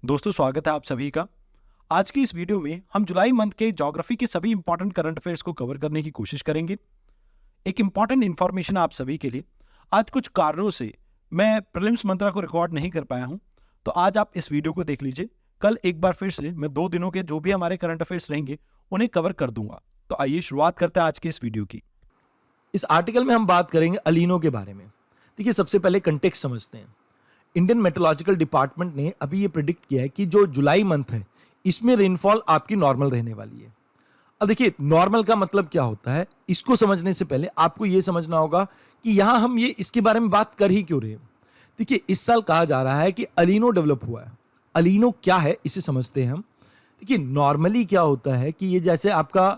दोस्तों स्वागत है आप सभी का। आज की इस वीडियो में हम जुलाई मंथ के ज्योग्राफी के सभी इंपॉर्टेंट करंट अफेयर्स को कवर करने की कोशिश करेंगे। एक इंपॉर्टेंट इंफॉर्मेशन आप सभी के लिए, आज कुछ कारणों से मैं प्रीलिम्स मंत्रा को रिकॉर्ड नहीं कर पाया हूं, तो आज आप इस वीडियो को देख लीजिए। कल एक बार फिर से मैं 2 दिनों के जो भी हमारे करंट अफेयर्स रहेंगे उन्हें कवर कर दूंगा। तो आइए शुरुआत करते हैं आज के इस वीडियो की। इस आर्टिकल में हम बात करेंगे अलीनो के बारे में। देखिए, सबसे पहले कंटेक्स्ट समझते हैं। इंडियन मेट्रोलॉजिकल डिपार्टमेंट ने अभी ये प्रिडिक्ट किया है कि जो जुलाई मंथ है इसमें रेनफॉल आपकी नॉर्मल रहने वाली है। अब देखिए, नॉर्मल का मतलब क्या होता है, इसको समझने से पहले आपको ये समझना होगा कि यहाँ हम ये इसके बारे में बात कर ही क्यों रहे हैं। देखिए, इस साल कहा जा रहा है कि अलीनो डेवलप हुआ है। अलीनो क्या है इसे समझते हैं हम। देखिए, नॉर्मली क्या होता है कि ये जैसे आपका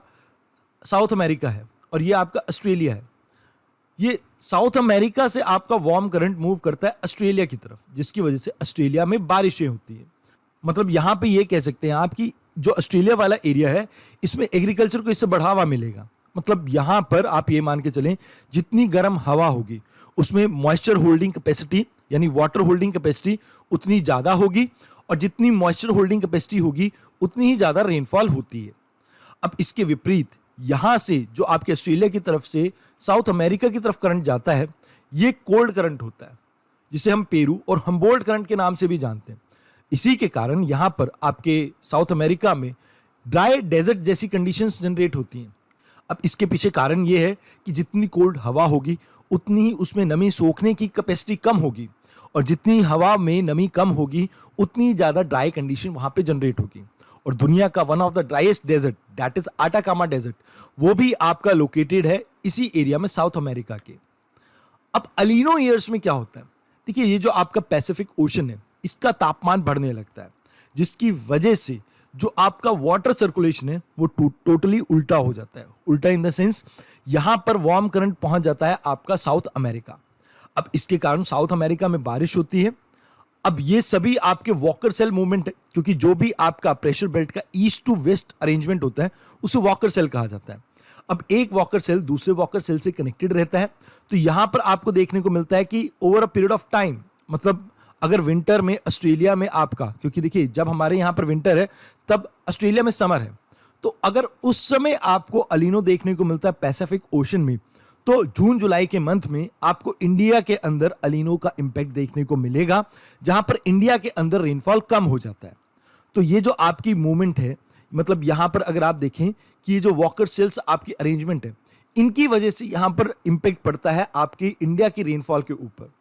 साउथ अमेरिका है और ये आपका ऑस्ट्रेलिया है। ये साउथ अमेरिका से आपका वार्म करंट मूव करता है ऑस्ट्रेलिया की तरफ, जिसकी वजह से ऑस्ट्रेलिया में बारिशें होती है। मतलब यहाँ पे ये कह सकते हैं आप कि जो ऑस्ट्रेलिया वाला एरिया है इसमें एग्रीकल्चर को इससे बढ़ावा मिलेगा। मतलब यहाँ पर आप ये मान के चलें, जितनी गर्म हवा होगी उसमें मॉइस्चर होल्डिंग कैपेसिटी यानी वाटर होल्डिंग कैपेसिटी उतनी ज़्यादा होगी, और जितनी मॉइस्चर होल्डिंग कैपेसिटी होगी उतनी ही ज़्यादा रेनफॉल होती है। अब इसके विपरीत यहाँ से जो आपके ऑस्ट्रेलिया की तरफ से साउथ अमेरिका की तरफ करंट जाता है, ये कोल्ड करंट होता है, जिसे हम पेरू और हम्बोल्ट करंट के नाम से भी जानते हैं। इसी के कारण यहाँ पर आपके साउथ अमेरिका में ड्राई डेजर्ट जैसी कंडीशंस जनरेट होती हैं। अब इसके पीछे कारण ये है कि जितनी कोल्ड हवा होगी उतनी ही उसमें नमी सोखने की कैपेसिटी कम होगी, और जितनी हवा में नमी कम होगी उतनी ज़्यादा ड्राई कंडीशन वहाँ पे जनरेट होगी। और दुनिया का one of the driest desert, that is Atacama desert, वो भी आपका लोकेटेड है इसी एरिया में, साउथ अमेरिका के। अब अलीनो ईयर्स में क्या होता है, देखिए, ये जो आपका पैसिफिक ओशन है इसका तापमान बढ़ने लगता है, जिसकी वजह से जो आपका वाटर सर्कुलेशन है वो टोटली उल्टा हो जाता है। उल्टा इन द सेंस, यहां पर वार्म करंट पहुंच जाता है आपका साउथ अमेरिका। अब इसके कारण साउथ अमेरिका में बारिश होती है। अब ये सभी आपके वॉकर सेल मूवमेंट है, क्योंकि जो भी आपका प्रेशर बेल्ट का ईस्ट टू वेस्ट अरेंजमेंट होता है उसे वॉकर सेल कहा जाता है। अब एक वॉकर सेल दूसरे वॉकर सेल से कनेक्टेड रहता है, तो यहां पर आपको देखने को मिलता है कि over a period of time, मतलब अगर विंटर में ऑस्ट्रेलिया में आपका, क्योंकि देखिए जब हमारे यहां पर विंटर है तब ऑस्ट्रेलिया में समर है, तो अगर उस समय आपको अलीनो देखने को मिलता है पैसिफिक ओशन में, तो जून जुलाई के मंथ में आपको इंडिया के अंदर अलीनो का इंपैक्ट देखने को मिलेगा, जहां पर इंडिया के अंदर रेनफॉल कम हो जाता है। तो ये जो आपकी मूवमेंट है, मतलब यहां पर अगर आप देखें कि ये जो वॉकर सेल्स आपकी अरेंजमेंट है, इनकी वजह से यहां पर इंपैक्ट पड़ता है आपकी इंडिया की रेनफॉल के ऊपर।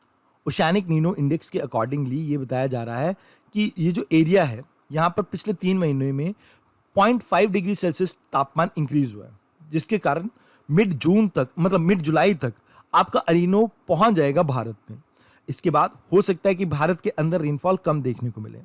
ओशियानिक नीनो इंडेक्स के अकॉर्डिंगली ये बताया जा रहा है कि ये जो एरिया है यहाँ पर पिछले 3 महीने में 0.5 डिग्री सेल्सियस तापमान इंक्रीज हुआ है, जिसके कारण मिड जून तक, मतलब मिड जुलाई तक आपका अलीनो पहुंच जाएगा भारत में। इसके बाद हो सकता है कि भारत के अंदर रेनफॉल कम देखने को मिले।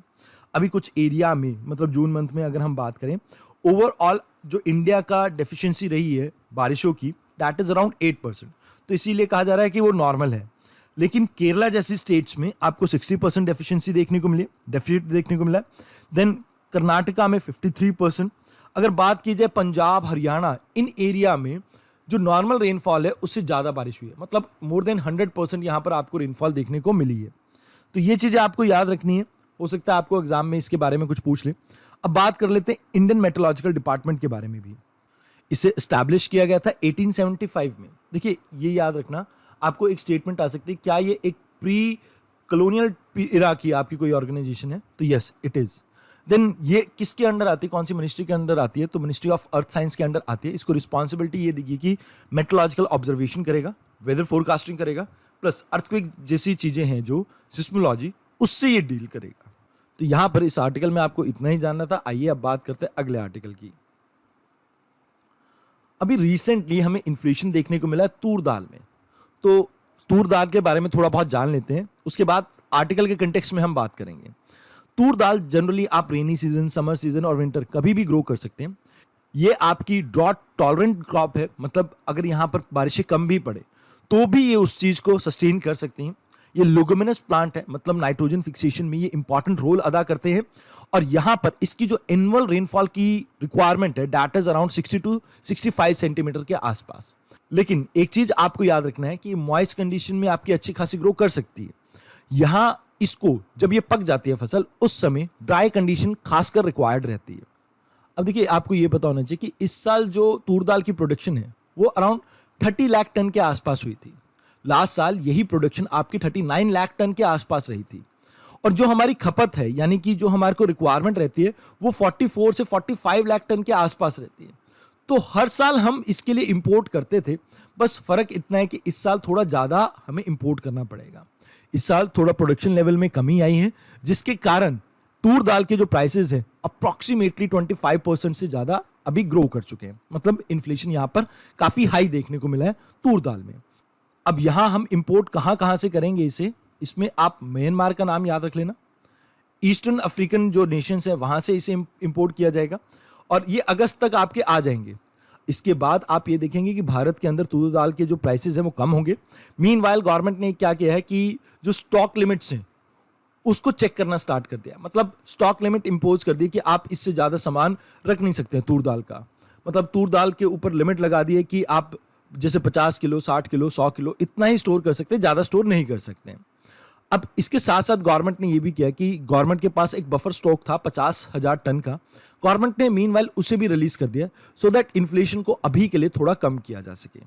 अभी कुछ एरिया में, मतलब जून मंथ में अगर हम बात करें, ओवरऑल जो इंडिया का डेफिशिएंसी रही है बारिशों की, दैट इज अराउंड 8%, तो इसीलिए कहा जा रहा है कि वो नॉर्मल है। लेकिन केरला जैसी स्टेट्स में आपको 60% डेफिशिएंसी देखने को मिली, डेफिसिट देखने को मिला। देन कर्नाटका में 53%। अगर बात की जाए पंजाब, हरियाणा, इन एरिया में जो नॉर्मल रेनफॉल है उससे ज़्यादा बारिश हुई है, मतलब मोर देन 100% यहाँ पर आपको रेनफॉल देखने को मिली है। तो ये चीज़ें आपको याद रखनी है, हो सकता है आपको एग्जाम में इसके बारे में कुछ पूछ ले। अब बात कर लेते हैं इंडियन मेट्रोलॉजिकल डिपार्टमेंट के बारे में भी। इसे स्टैब्लिश किया गया था 1875 में। देखिए, ये याद रखना, आपको एक स्टेटमेंट आ सकती है, क्या ये एक प्री कॉलोनियल इरा की आपकी कोई ऑर्गेनाइजेशन है, तो यस इट इज़। देन ये किसके अंडर आती है, कौन सी मिनिस्ट्री के अंदर आती है, तो मिनिस्ट्री ऑफ अर्थ साइंस के अंडर आती है। इसको रिस्पॉन्सिबिलिटी ये दी गई कि मेट्रोलॉजिकल ऑब्जर्वेशन करेगा, वेदर फोरकास्टिंग करेगा, प्लस अर्थक्वेक जैसी चीज़ें हैं जो सिस्मोलॉजी, उससे ये डील करेगा। तो यहाँ पर इस आर्टिकल में आपको इतना ही जानना था। आइए अब बात करते हैं अगले आर्टिकल की। अभी रिसेंटली हमें इन्फ्लेशन देखने को मिला है तूर दाल में, तो तूर दाल के बारे में थोड़ा बहुत जान लेते हैं, उसके बाद आर्टिकल के कंटेक्स्ट में हम बात करेंगे। तूर दाल जनरली आप रेनी सीजन, समर सीजन और विंटर कभी भी ग्रो कर सकते हैं। ये आपकी ड्रॉट टॉलरेंट क्रॉप है, मतलब अगर यहाँ पर बारिशें कम भी पड़े तो भी ये उस चीज़ को सस्टेन कर सकती हैं। ये लेगुमिनस प्लांट है, मतलब नाइट्रोजन फिक्सेशन में ये इंपॉर्टेंट रोल अदा करते हैं। और यहाँ पर इसकी जो एनुअल रेनफॉल की रिक्वायरमेंट है, that is around 60 to 65 centimetre के आसपास। लेकिन एक चीज आपको याद रखना है कि मॉइस्ट कंडीशन में आपकी अच्छी खासी ग्रो कर सकती है। यहाँ इसको जब ये पक जाती है फसल, उस समय ड्राई कंडीशन खासकर रिक्वायर्ड रहती है। अब देखिए, आपको ये पता होना चाहिए कि इस साल जो तूर दाल की प्रोडक्शन है वो अराउंड 30 लाख टन के आसपास हुई थी। लास्ट साल यही प्रोडक्शन आपकी 39 लाख टन के आसपास रही थी। और जो हमारी खपत है, यानी कि जो हमारे को रिक्वायरमेंट रहती है, वो 44 से 45 लाख टन के आसपास रहती है। तो हर साल हम इसके लिए इंपोर्ट करते थे, बस फर्क इतना है कि इस साल थोड़ा ज़्यादा हमें इंपोर्ट करना पड़ेगा। इस साल थोड़ा प्रोडक्शन लेवल में कमी आई है, जिसके कारण तूर दाल के जो प्राइसेस हैं अप्रॉक्सीमेटली 25% से ज़्यादा अभी ग्रो कर चुके हैं। मतलब इन्फ्लेशन यहाँ पर काफ़ी हाई देखने को मिला है तूर दाल में। अब यहाँ हम इंपोर्ट कहाँ कहाँ से करेंगे इसे, इसमें आप म्यांमार का नाम याद रख लेना। ईस्टर्न अफ्रीकन जो नेशंस हैं वहाँ से इसे इंपोर्ट किया जाएगा और ये अगस्त तक आपके आ जाएंगे। इसके बाद आप ये देखेंगे कि भारत के अंदर तूर दाल के जो प्राइसेस हैं वो कम होंगे। मीनवाइल गवर्नमेंट ने क्या किया है कि जो स्टॉक लिमिट्स हैं उसको चेक करना स्टार्ट कर दिया। मतलब स्टॉक लिमिट इंपोज कर दी कि आप इससे ज़्यादा सामान रख नहीं सकते हैं तूर दाल का। मतलब तूर दाल के ऊपर लिमिट लगा दी है कि आप जैसे 50 किलो, 60 किलो, 100 किलो इतना ही स्टोर कर सकते हैं, ज़्यादा स्टोर नहीं कर सकते हैं। अब इसके साथ साथ गवर्नमेंट ने ये भी किया कि गवर्नमेंट के पास एक बफर स्टॉक था 50,000 टन का, गवर्नमेंट ने मीनवाइल उसे भी रिलीज कर दिया सो दैट इन्फ्लेशन को अभी के लिए थोड़ा कम किया जा सके।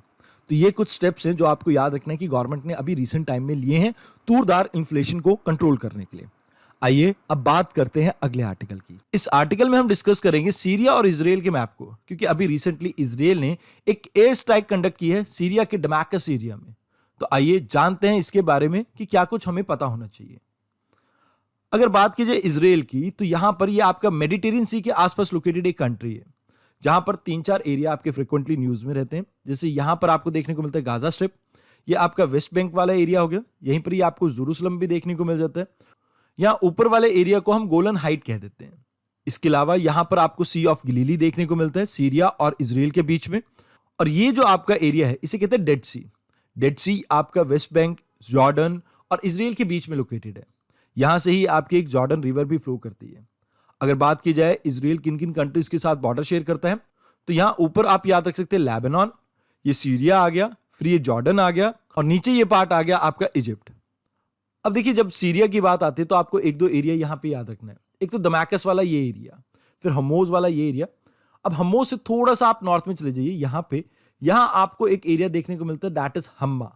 तो ये कुछ स्टेप्स हैं जो आपको याद रखना है कि गवर्नमेंट ने अभी रिसेंट टाइम में लिए हैं तूर दाल इन्फ्लेशन को कंट्रोल करने के लिए। आइए अब बात करते हैं अगले आर्टिकल की। इस आर्टिकल में हम डिस्कस करेंगे सीरिया और इजराइल के मैप को, क्योंकि अभी रिसेंटली इजराइल ने एक एयर स्ट्राइक कंडक्ट की है सीरिया के डमास्कस एरिया में। तो आइए जानते हैं इसके बारे में कि क्या कुछ हमें पता होना चाहिए। अगर बात की जाए इजराइल की, तो यहां पर ये आपका मेडिटेरियन सी के आसपास लोकेटेड एक कंट्री है, जहां पर 3-4 एरिया आपके फ्रिक्वेंटली न्यूज में रहते हैं। जैसे यहां पर आपको देखने को मिलता है गाजा स्ट्रिप, ये आपका वेस्ट बैंक वाला एरिया हो गया। यहीं पर ही आपको जेरूसलम भी देखने को मिल जाता है। यहाँ ऊपर वाले एरिया को हम गोलन हाइट कह देते हैं। इसके अलावा यहाँ पर आपको सी ऑफ गलीली देखने को मिलता है सीरिया और इजराइल के बीच में। और ये जो आपका एरिया है इसे कहते हैं डेड सी। डेड सी आपका वेस्ट बैंक, जॉर्डन और इजराइल के बीच में लोकेटेड है। यहां से ही आपकी एक जॉर्डन रिवर भी फ्लो करती है। अगर बात की जाए इजराइल किन किन कंट्रीज के साथ बॉर्डर शेयर करता है, तो यहाँ ऊपर आप याद रख सकते हैं लेबनान, ये सीरिया आ गया, फिर ये जॉर्डन आ गया और नीचे ये पार्ट आ गया आपका इजिप्ट। अब देखिए, जब सीरिया की बात आती है तो आपको एक दो एरिया यहाँ पे याद रखना है। एक तो दमास्कस वाला ये एरिया, फिर हमोज वाला ये एरिया। अब हमोज से थोड़ा सा आप नॉर्थ में चले जाइए, यहाँ आपको एक एरिया देखने को मिलता है दैट इज हम्मा।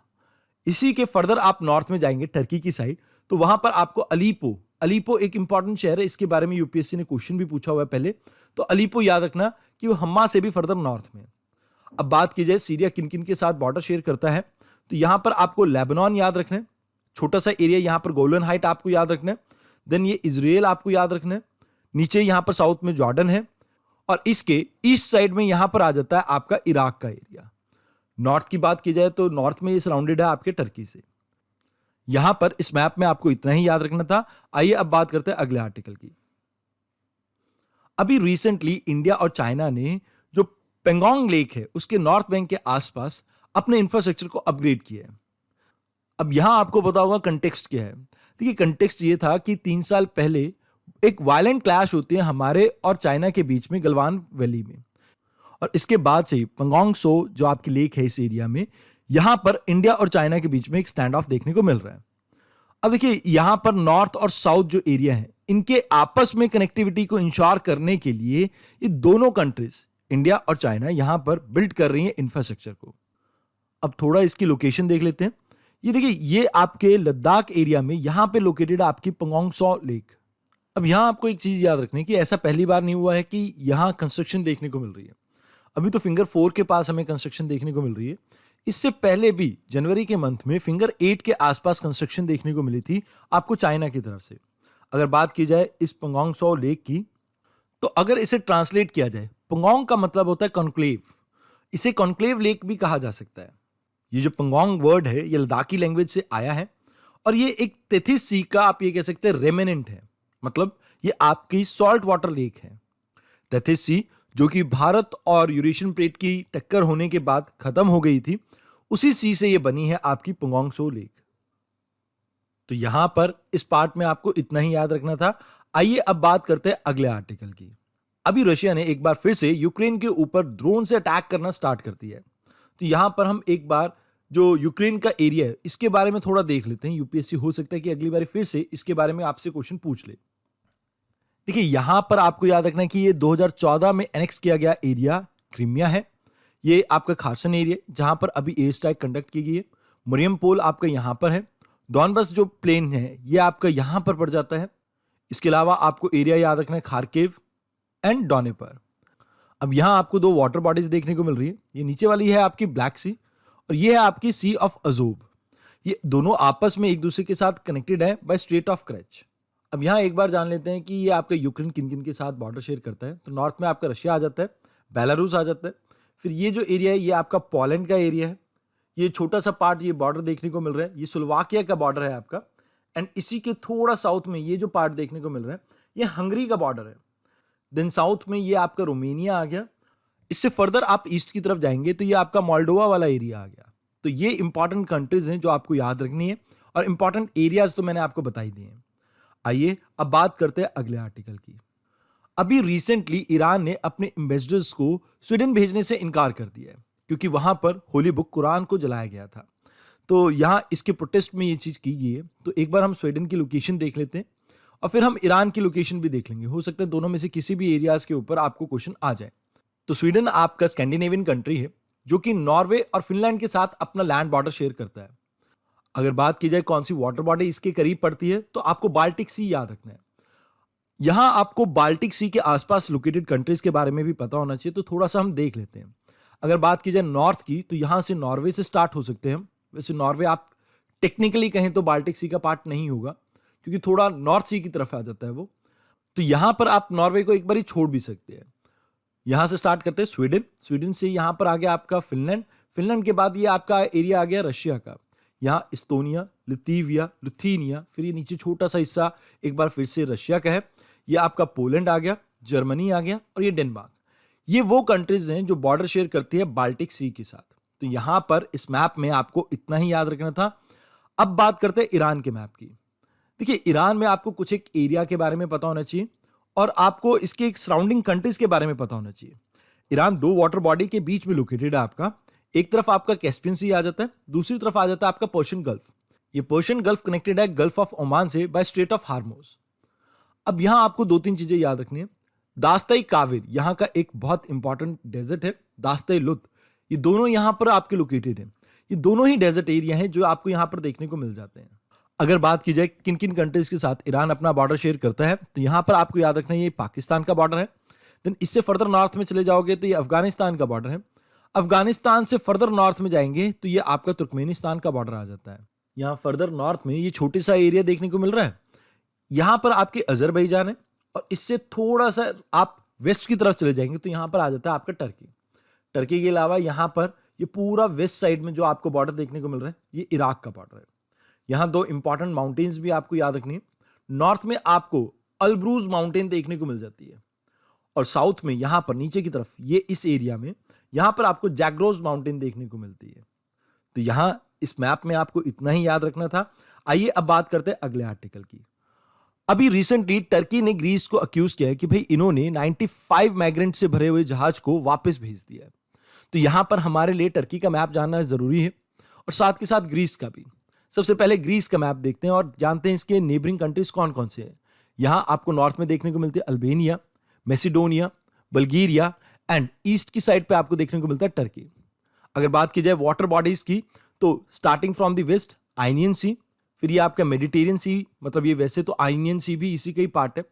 इसी के फर्दर आप नॉर्थ में जाएंगे टर्की की साइड, तो वहां पर आपको अलीपो एक इंपॉर्टेंट शहर है। इसके बारे में यूपीएससी ने क्वेश्चन भी पूछा हुआ है पहले, तो अलीपो याद रखना कि वो हम्मा से भी फर्दर नॉर्थ में। अब बात की जाए सीरिया किन किन के साथ बॉर्डर शेयर करता है, तो यहां पर आपको लेबनान याद रखना है, छोटा सा एरिया यहां पर गोलन हाइट आपको याद रखना है। देन ये इजराइल आपको याद रखना है, नीचे यहां पर साउथ में जॉर्डन है और इसके ईस्ट साइड में यहां पर आ जाता है आपका इराक का एरिया। नॉर्थ की बात की जाए तो नॉर्थ में ये सराउंडेड है आपके टर्की से। यहां पर इस मैप में आपको इतना ही याद रखना था। आइए अब बात करते हैं अगले आर्टिकल की। अभी रिसेंटली इंडिया और चाइना ने जो पेंगोंग लेक है उसके नॉर्थ बैंक के आसपास अपने इंफ्रास्ट्रक्चर को अपग्रेड किया है। अब यहां आपको पता होगा कंटेक्स्ट क्या है। देखिए, कंटेक्स्ट ये था कि 3 साल पहले एक वायलेंट क्लैश होती है हमारे और चाइना के बीच में गलवान वैली में, और इसके बाद से पेंगोंग सो जो आपकी लेक है इस एरिया में, यहां पर इंडिया और चाइना के बीच में एक स्टैंड ऑफ देखने को मिल रहा है। अब देखिए, यहां पर नॉर्थ और साउथ जो एरिया है इनके आपस में कनेक्टिविटी को इंश्योर करने के लिए ये दोनों कंट्रीज इंडिया और चाइना यहां पर बिल्ड कर रही हैं इंफ्रास्ट्रक्चर को। अब थोड़ा इसकी लोकेशन देख लेते हैं। ये देखिए, ये आपके लद्दाख एरिया में यहां पे लोकेटेड आपकी पेंगोंग सो लेक। अब यहां आपको एक चीज याद रखनी है कि ऐसा पहली बार नहीं हुआ है कि यहां कंस्ट्रक्शन देखने को मिल रही है। अभी तो फिंगर 4 के पास हमें कंस्ट्रक्शन देखने को मिल रही है। इससे पहले भी जनवरी के मंथ में फिंगर 8 के आसपास कंस्ट्रक्शन देखने को मिली थी आपको चाइना की तरफ से। अगर बात की जाए इस पेंगोंग सो लेक की, तो अगर इसे ट्रांसलेट किया जाए, पेंगोंग का मतलब होता है कॉन्क्लेव। इसे कॉन्क्लेव लेक भी कहा जा सकता है। ये जो पेंगोंग वर्ड है ये लद्दाखी लैंग्वेज से आया है और ये एक तेथिस सी का आप ये कह सकते हैं रेमिनेंट है। मतलब ये आपकी सॉल्ट वाटर लेक है। तेथिस सी जो कि भारत और यूरेशियन प्लेट की टक्कर होने के बाद खत्म हो गई थी, उसी सी से ये बनी है आपकी पेंगोंग सो लेक। तो यहां पर इस पार्ट में आपको इतना ही याद रखना था। आइए अब बात करते हैं अगले आर्टिकल की। अभी रशिया ने एक बार फिर से यूक्रेन के ऊपर ड्रोन से अटैक करना स्टार्ट कर दिया है। तो यहां पर हम एक बार जो यूक्रेन का एरिया है इसके बारे में थोड़ा देख लेते हैं। यूपीएससी हो सकता है कि अगली बार फिर से इसके बारे में आपसे क्वेश्चन पूछ ले। देखिए यहां पर आपको याद रखना है कि ये 2014 में एनेक्स किया गया एरिया क्रीमिया है। ये आपका खार्सन एरिया जहां पर अभी एयर स्ट्राइक कंडक्ट की गई है। मरियमपोल आपका यहां पर है। डॉनबस जो प्लेन है ये आपका यहां पर पड़ जाता है। इसके अलावा आपको एरिया याद रखना है खार्किव एंड डोनेपर। अब यहां आपको दो वाटर बॉडीज देखने को मिल रही है। ये नीचे वाली है आपकी ब्लैक सी और ये है आपकी सी ऑफ अजोव। ये दोनों आपस में एक दूसरे के साथ कनेक्टेड है बाय स्ट्रेट ऑफ करच। अब यहाँ एक बार जान लेते हैं कि ये आपका यूक्रेन किन किन के साथ बॉर्डर शेयर करता है। तो नॉर्थ में आपका रशिया आ जाता है, बेलारूस आ जाता है। फिर ये जो एरिया है ये आपका पोलैंड का एरिया है। ये छोटा सा पार्ट ये बॉर्डर देखने को मिल रहा है, ये स्लोवाकिया का बॉर्डर है आपका। एंड इसी के थोड़ा साउथ में ये जो पार्ट देखने को मिल रहा है ये हंगरी का बॉर्डर है। देन साउथ में ये आपका रोमेनिया आ गया। इससे फर्दर आप ईस्ट की तरफ जाएंगे तो ये आपका मोल्डोवा वाला एरिया आ गया। तो ये इंपॉर्टेंट कंट्रीज हैं जो आपको याद रखनी है और इंपॉर्टेंट एरियाज तो मैंने आपको बताई दिए हैं। आइए अब बात करते हैं अगले आर्टिकल की। अभी रिसेंटली ईरान ने अपने एम्बेसडर्स को स्वीडन भेजने से इनकार कर दिया है क्योंकि वहां पर होली बुक कुरान को जलाया गया था। तो यहाँ इसके प्रोटेस्ट में ये चीज की गई है। तो एक बार हम स्वीडन की लोकेशन देख लेते हैं और फिर हम ईरान की लोकेशन भी देख लेंगे। हो सकता है दोनों में से किसी भी एरियाज के ऊपर आपको क्वेश्चन आ जाए। तो स्वीडन आपका स्कैंडिनेवियन कंट्री है जो कि नॉर्वे और फिनलैंड के साथ अपना लैंड बॉर्डर शेयर करता है। अगर बात की जाए कौन सी वाटर बॉडी इसके करीब पड़ती है तो आपको बाल्टिक सी याद रखना है। यहां आपको बाल्टिक सी के आसपास लोकेटेड कंट्रीज के बारे में भी पता होना चाहिए। तो थोड़ा सा हम देख लेते हैं। अगर बात की जाए नॉर्थ की तो यहां से नॉर्वे से स्टार्ट हो सकते हैं हम। वैसे नॉर्वे आप टेक्निकली कहें तो बाल्टिक सी का पार्ट नहीं होगा क्योंकि थोड़ा नॉर्थ सी की तरफ आ जाता है वो। तो यहां पर आप नॉर्वे को एक बार ही छोड़ भी सकते हैं। यहां से स्टार्ट करते हैं स्वीडन। स्वीडन से यहां पर आ गया आपका फिनलैंड। फिनलैंड के बाद ये आपका एरिया आ गया रशिया का। यहाँ इस्तोनिया, लिथुविया, लिथुआनिया, फिर ये नीचे छोटा सा हिस्सा एक बार फिर से रशिया का है। ये आपका पोलैंड आ गया, जर्मनी आ गया और ये डेनमार्क। ये वो कंट्रीज हैं जो बॉर्डर शेयर करती है बाल्टिक सी के साथ। तो यहां पर इस मैप में आपको इतना ही याद रखना था। अब बात करते हैं ईरान के मैप की। देखिए ईरान में आपको कुछ एक एरिया के बारे में पता होना चाहिए और आपको इसके एक सराउंडिंग कंट्रीज के बारे में पता होना चाहिए। ईरान दो वाटर बॉडी के बीच में लोकेटेड है आपका। एक तरफ आपका कैस्पियन सी आ जाता है, दूसरी तरफ आ जाता है आपका पर्शियन गल्फ। ये पर्शियन गल्फ कनेक्टेड है गल्फ ऑफ ओमान से बाय स्ट्रेट ऑफ हार्मोज। अब यहां आपको दो तीन चीजें याद रखनी है। दास्ताई काविर यहां का एक बहुत इंपॉर्टेंट डेजर्ट है। दास्ताई लुत, ये दोनों यहां पर आपके लोकेटेड है। ये दोनों ही डेजर्ट एरिया हैं जो आपको यहां पर देखने को मिल जाते हैं। अगर बात की जाए किन किन कंट्रीज के साथ ईरान अपना बॉर्डर शेयर करता है तो यहां पर आपको याद रखना है ये पाकिस्तान का बॉर्डर है। देन इससे फर्दर नॉर्थ में चले जाओगे तो ये अफगानिस्तान का बॉर्डर है। अफगानिस्तान से फर्दर नॉर्थ में जाएंगे तो ये आपका तुर्कमेनिस्तान का बॉर्डर आ जाता है। यहाँ फर्दर नॉर्थ में ये छोटे सा एरिया देखने को मिल रहा है। यहां पर आपके अजरबैजान है और इससे थोड़ा सा आप वेस्ट की तरफ चले जाएंगे तो यहां पर आ जाता है आपका टर्की। टर्की के अलावा यहां पर ये पूरा वेस्ट साइड में जो आपको बॉर्डर देखने को मिल रहा है ये इराक का बॉर्डर है। यहां दो इंपॉर्टेंट माउंटेन्स भी आपको याद रखनी है। नॉर्थ में आपको अल्ब्रूज माउंटेन देखने को मिल जाती है और साउथ में यहां पर नीचे की तरफ ये इस एरिया में यहां पर आपको जैग्रोज माउंटेन देखने को मिलती है। तो यहां इस मैप में आपको इतना ही याद रखना था। आइए अब बात करते हैं अगले आर्टिकल की। अभी रिसेंटली टर्की ने ग्रीस को अक्यूज किया है कि भाई इन्होंने 95 माइग्रेंट से भरे हुए जहाज को वापस भेज दिया है। तो यहां पर हमारे लिए टर्की का मैप जानना जरूरी है और साथ के साथ ग्रीस का भी। सबसे पहले ग्रीस का मैप देखते हैं और जानते हैं इसके नेबरिंग कंट्रीज कौन कौन से हैं। यहां आपको नॉर्थ में देखने को मिलती है Albania, Macedonia, Bulgaria and east की साइड पे आपको देखने को मिलता है टर्की। अगर बात की जाए वाटर बॉडीज की तो स्टार्टिंग फ्रॉम द वेस्ट आइनियन सी, फिर ये आपका मेडिटेरियन सी, मतलब ये वैसे तो आइनियन सी भी इसी का ही पार्ट है।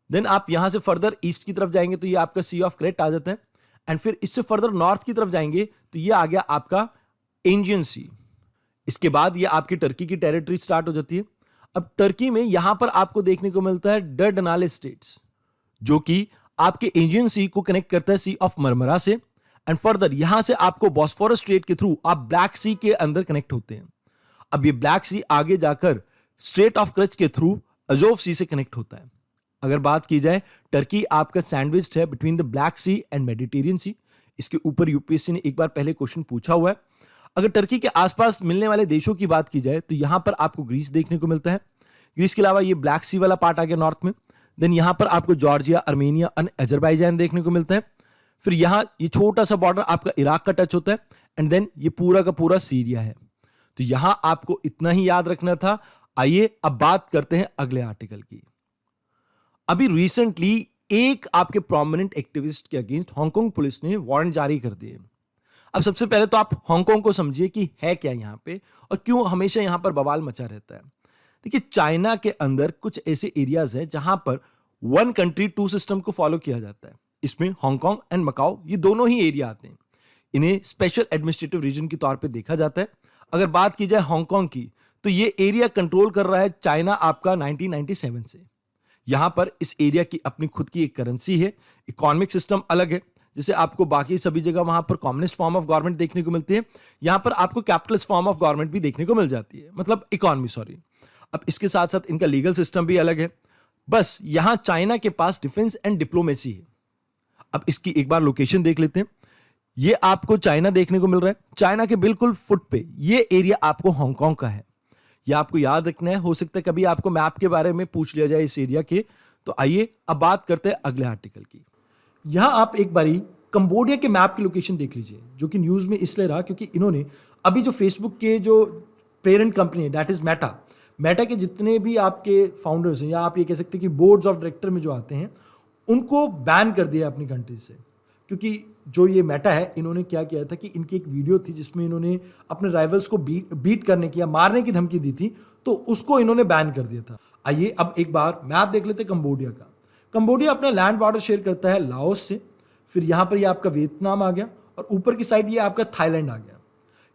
देन आप यहां से फर्दर ईस्ट की तरफ जाएंगे तो ये आपका सी ऑफ क्रेट आ जाता है एंड फिर इससे फर्दर नॉर्थ की तरफ जाएंगे तो ये आ गया आपका एंजियन सी। इसके बाद ये आपकी टर्की की टेरिटरी स्टार्ट हो जाती है। अब टर्की में यहां पर आपको देखने को मिलता है डरडनाले स्टेट्स जो कि आपके एंजियन सी को कनेक्ट करता है सी ऑफ मरमरा से एंड फर्दर यहां से आपको बॉस्फोरस स्ट्रेट के थ्रू आप ब्लैक सी के अंदर कनेक्ट होते हैं। अब ये ब्लैक सी आगे जाकर स्ट्रेट ऑफ करच के थ्रू अजोव सी से कनेक्ट होता है। अगर बात की जाए टर्की आपका सैंडविच्ड है between the Black Sea and Mediterranean Sea. इसके ऊपर यूपीएससी ने एक बार पहले क्वेश्चन पूछा हुआ है। अगर टर्की के आसपास मिलने वाले देशों की बात की जाए तो यहां पर आपको ग्रीस देखने को मिलता है। ग्रीस के अलावा ये ब्लैक सी वाला पार्ट आ गया नॉर्थ में। देन यहां पर आपको जॉर्जिया, अर्मेनिया और अजरबैजान देखने को मिलता है। फिर यहां ये छोटा सा बॉर्डर आपका इराक का टच होता है, एंड देन ये पूरा का पूरा सीरिया है। तो यहां आपको इतना ही याद रखना था। आइए अब बात करते हैं अगले आर्टिकल की। अभी रिसेंटली एक आपके प्रोमिनेंट एक्टिविस्ट के अगेंस्ट हांगकांग पुलिस ने वारंट जारी कर दिए। अब सबसे पहले तो आप हांगकांग को समझिए कि है क्या यहां पे और क्यों हमेशा यहां पर बवाल मचा रहता है। देखिए, चाइना के अंदर कुछ ऐसे एरियाज हैं जहां पर वन कंट्री टू सिस्टम को फॉलो किया जाता है। इसमें हांगकांग एंड मकाओ ये दोनों ही एरिया आते हैं। इन्हें स्पेशल एडमिनिस्ट्रेटिव रीजन के तौर पे देखा जाता है। अगर बात की जाए हांगकांग की, तो ये एरिया कंट्रोल कर रहा है चाइना आपका 1997 से। यहां पर इस एरिया की अपनी खुद की एक करेंसी है, इकोनॉमिक सिस्टम अलग है। जैसे आपको बाकी सभी जगह वहां पर कम्युनिस्ट फॉर्म ऑफ गवर्नमेंट देखने को मिलती है, यहां पर आपको कैपिटलिस्ट फॉर्म ऑफ गवर्नमेंट भी देखने को मिल जाती है, मतलब इकोनॉमी, सॉरी। अब इसके साथ साथ इनका लीगल सिस्टम भी अलग है। बस यहां चाइना के पास डिफेंस एंड डिप्लोमेसी है। अब इसकी एक बार लोकेशन देख लेते हैं। ये आपको चाइना देखने को मिल रहा है, चाइना के बिल्कुल फुट पे ये एरिया आपको हांगकांग का है। ये आपको याद रखना है। हो सकता है कभी आपको मैप के बारे में पूछ लिया जाए इस एरिया के। तो आइए अब बात करते हैं अगले आर्टिकल की। यहां आप एक बारी कंबोडिया के मैप की लोकेशन देख लीजिए, जो कि न्यूज में इसलिए रहा क्योंकि इन्होंने अभी जो फेसबुक के जो पेरेंट कंपनी है दैट इज मेटा के जितने भी आपके फाउंडर्स हैं, या आप ये कह सकते हैं कि बोर्ड्स ऑफ डायरेक्टर में जो आते हैं, उनको बैन कर दिया अपनी कंट्री से। क्योंकि जो ये मेटा है, इन्होंने क्या किया था कि इनकी एक वीडियो थी जिसमें इन्होंने अपने राइवल्स को बीट करने की या मारने की धमकी दी थी, तो उसको इन्होंने बैन कर दिया था। आइए अब एक बार मैप देख लेते हैं कंबोडिया का। कंबोडिया अपना लैंड बॉर्डर शेयर करता है लाओस से। फिर यहाँ पर ये आपका वियतनाम आ गया और ऊपर की साइड ये आपका थाईलैंड आ गया।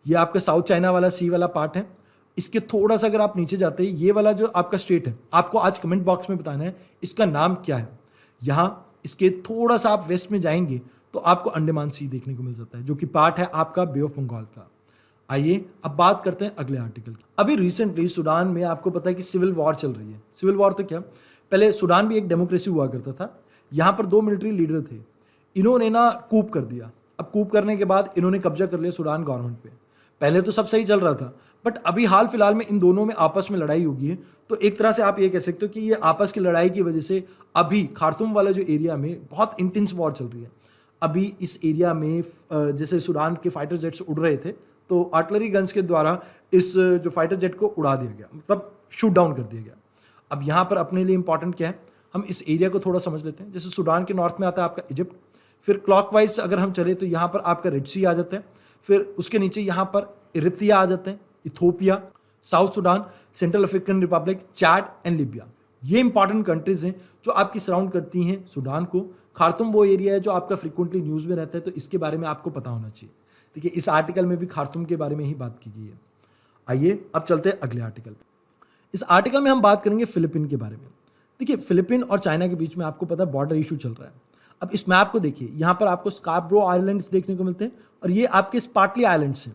ये आपका साउथ चाइना वाला सी वाला पार्ट है। इसके थोड़ा सा अगर आप नीचे जाते हैं, ये वाला जो आपका स्टेट है, आपको आज कमेंट बॉक्स में बताना है इसका नाम क्या है। यहाँ इसके थोड़ा सा आप वेस्ट में जाएंगे तो आपको अंडमान सी देखने को मिल जाता है, जो कि पार्ट है आपका बे ऑफ बंगाल का। आइए अब बात करते हैं अगले आर्टिकल की। अभी रिसेंटली सूडान में आपको पता है कि सिविल वॉर चल रही है। सिविल वॉर तो क्या, पहले सूडान भी एक डेमोक्रेसी हुआ करता था। यहाँ पर 2 मिलिट्री लीडर थे, इन्होंने ना कूप कर दिया। अब कूप करने के बाद इन्होंने कब्जा कर लिया सूडान गवर्नमेंट पे। पहले तो सब सही चल रहा था, बट अभी हाल फिलहाल में इन दोनों में आपस में लड़ाई होगी है। तो एक तरह से आप ये कह सकते हो कि ये आपस की लड़ाई की वजह से अभी खार्तूम वाला जो एरिया में बहुत इंटेंस वॉर चल रही है। अभी इस एरिया में जैसे सूडान के फाइटर जेट्स उड़ रहे थे, तो आर्टिलरी गन्स के द्वारा इस जो फाइटर जेट को उड़ा दिया गया, मतलब शूट डाउन कर दिया गया। अब यहाँ पर अपने लिए इंपॉर्टेंट क्या है, हम इस एरिया को थोड़ा समझ लेते हैं। जैसे सूडान के नॉर्थ में आता है आपका इजिप्ट, फिर क्लॉकवाइज अगर हम चले तो यहाँ पर आपका रेड सी आ जाता है, फिर उसके नीचे यहाँ पर इरित्रिया आ जाते हैं, Ethiopia, south Sudan, central African Republic, Chad and Libya. ये इंपॉर्टेंट कंट्रीज हैं जो आपकी सराउंड करती हैं सूडान को। खार्तूम वो एरिया है जो आपका फ्रिक्वेंटली न्यूज़ में रहता है, तो इसके बारे में आपको पता होना चाहिए। देखिए, इस आर्टिकल में भी खार्तूम के बारे में ही बात की गई है। आइए अब चलते हैं अगले आर्टिकल पे। इस आर्टिकल में हम बात करेंगे फिलिपीन के बारे में। देखिए, फिलिपीन और चाइना के बीच में आपको पता है बॉर्डर इशू चल रहा है। अब इस मैप को देखिए, यहाँ पर आपको स्कार्ब्रो आइलैंड्स देखने को मिलते हैं और ये आपके स्पार्टली आइलैंड्स हैं।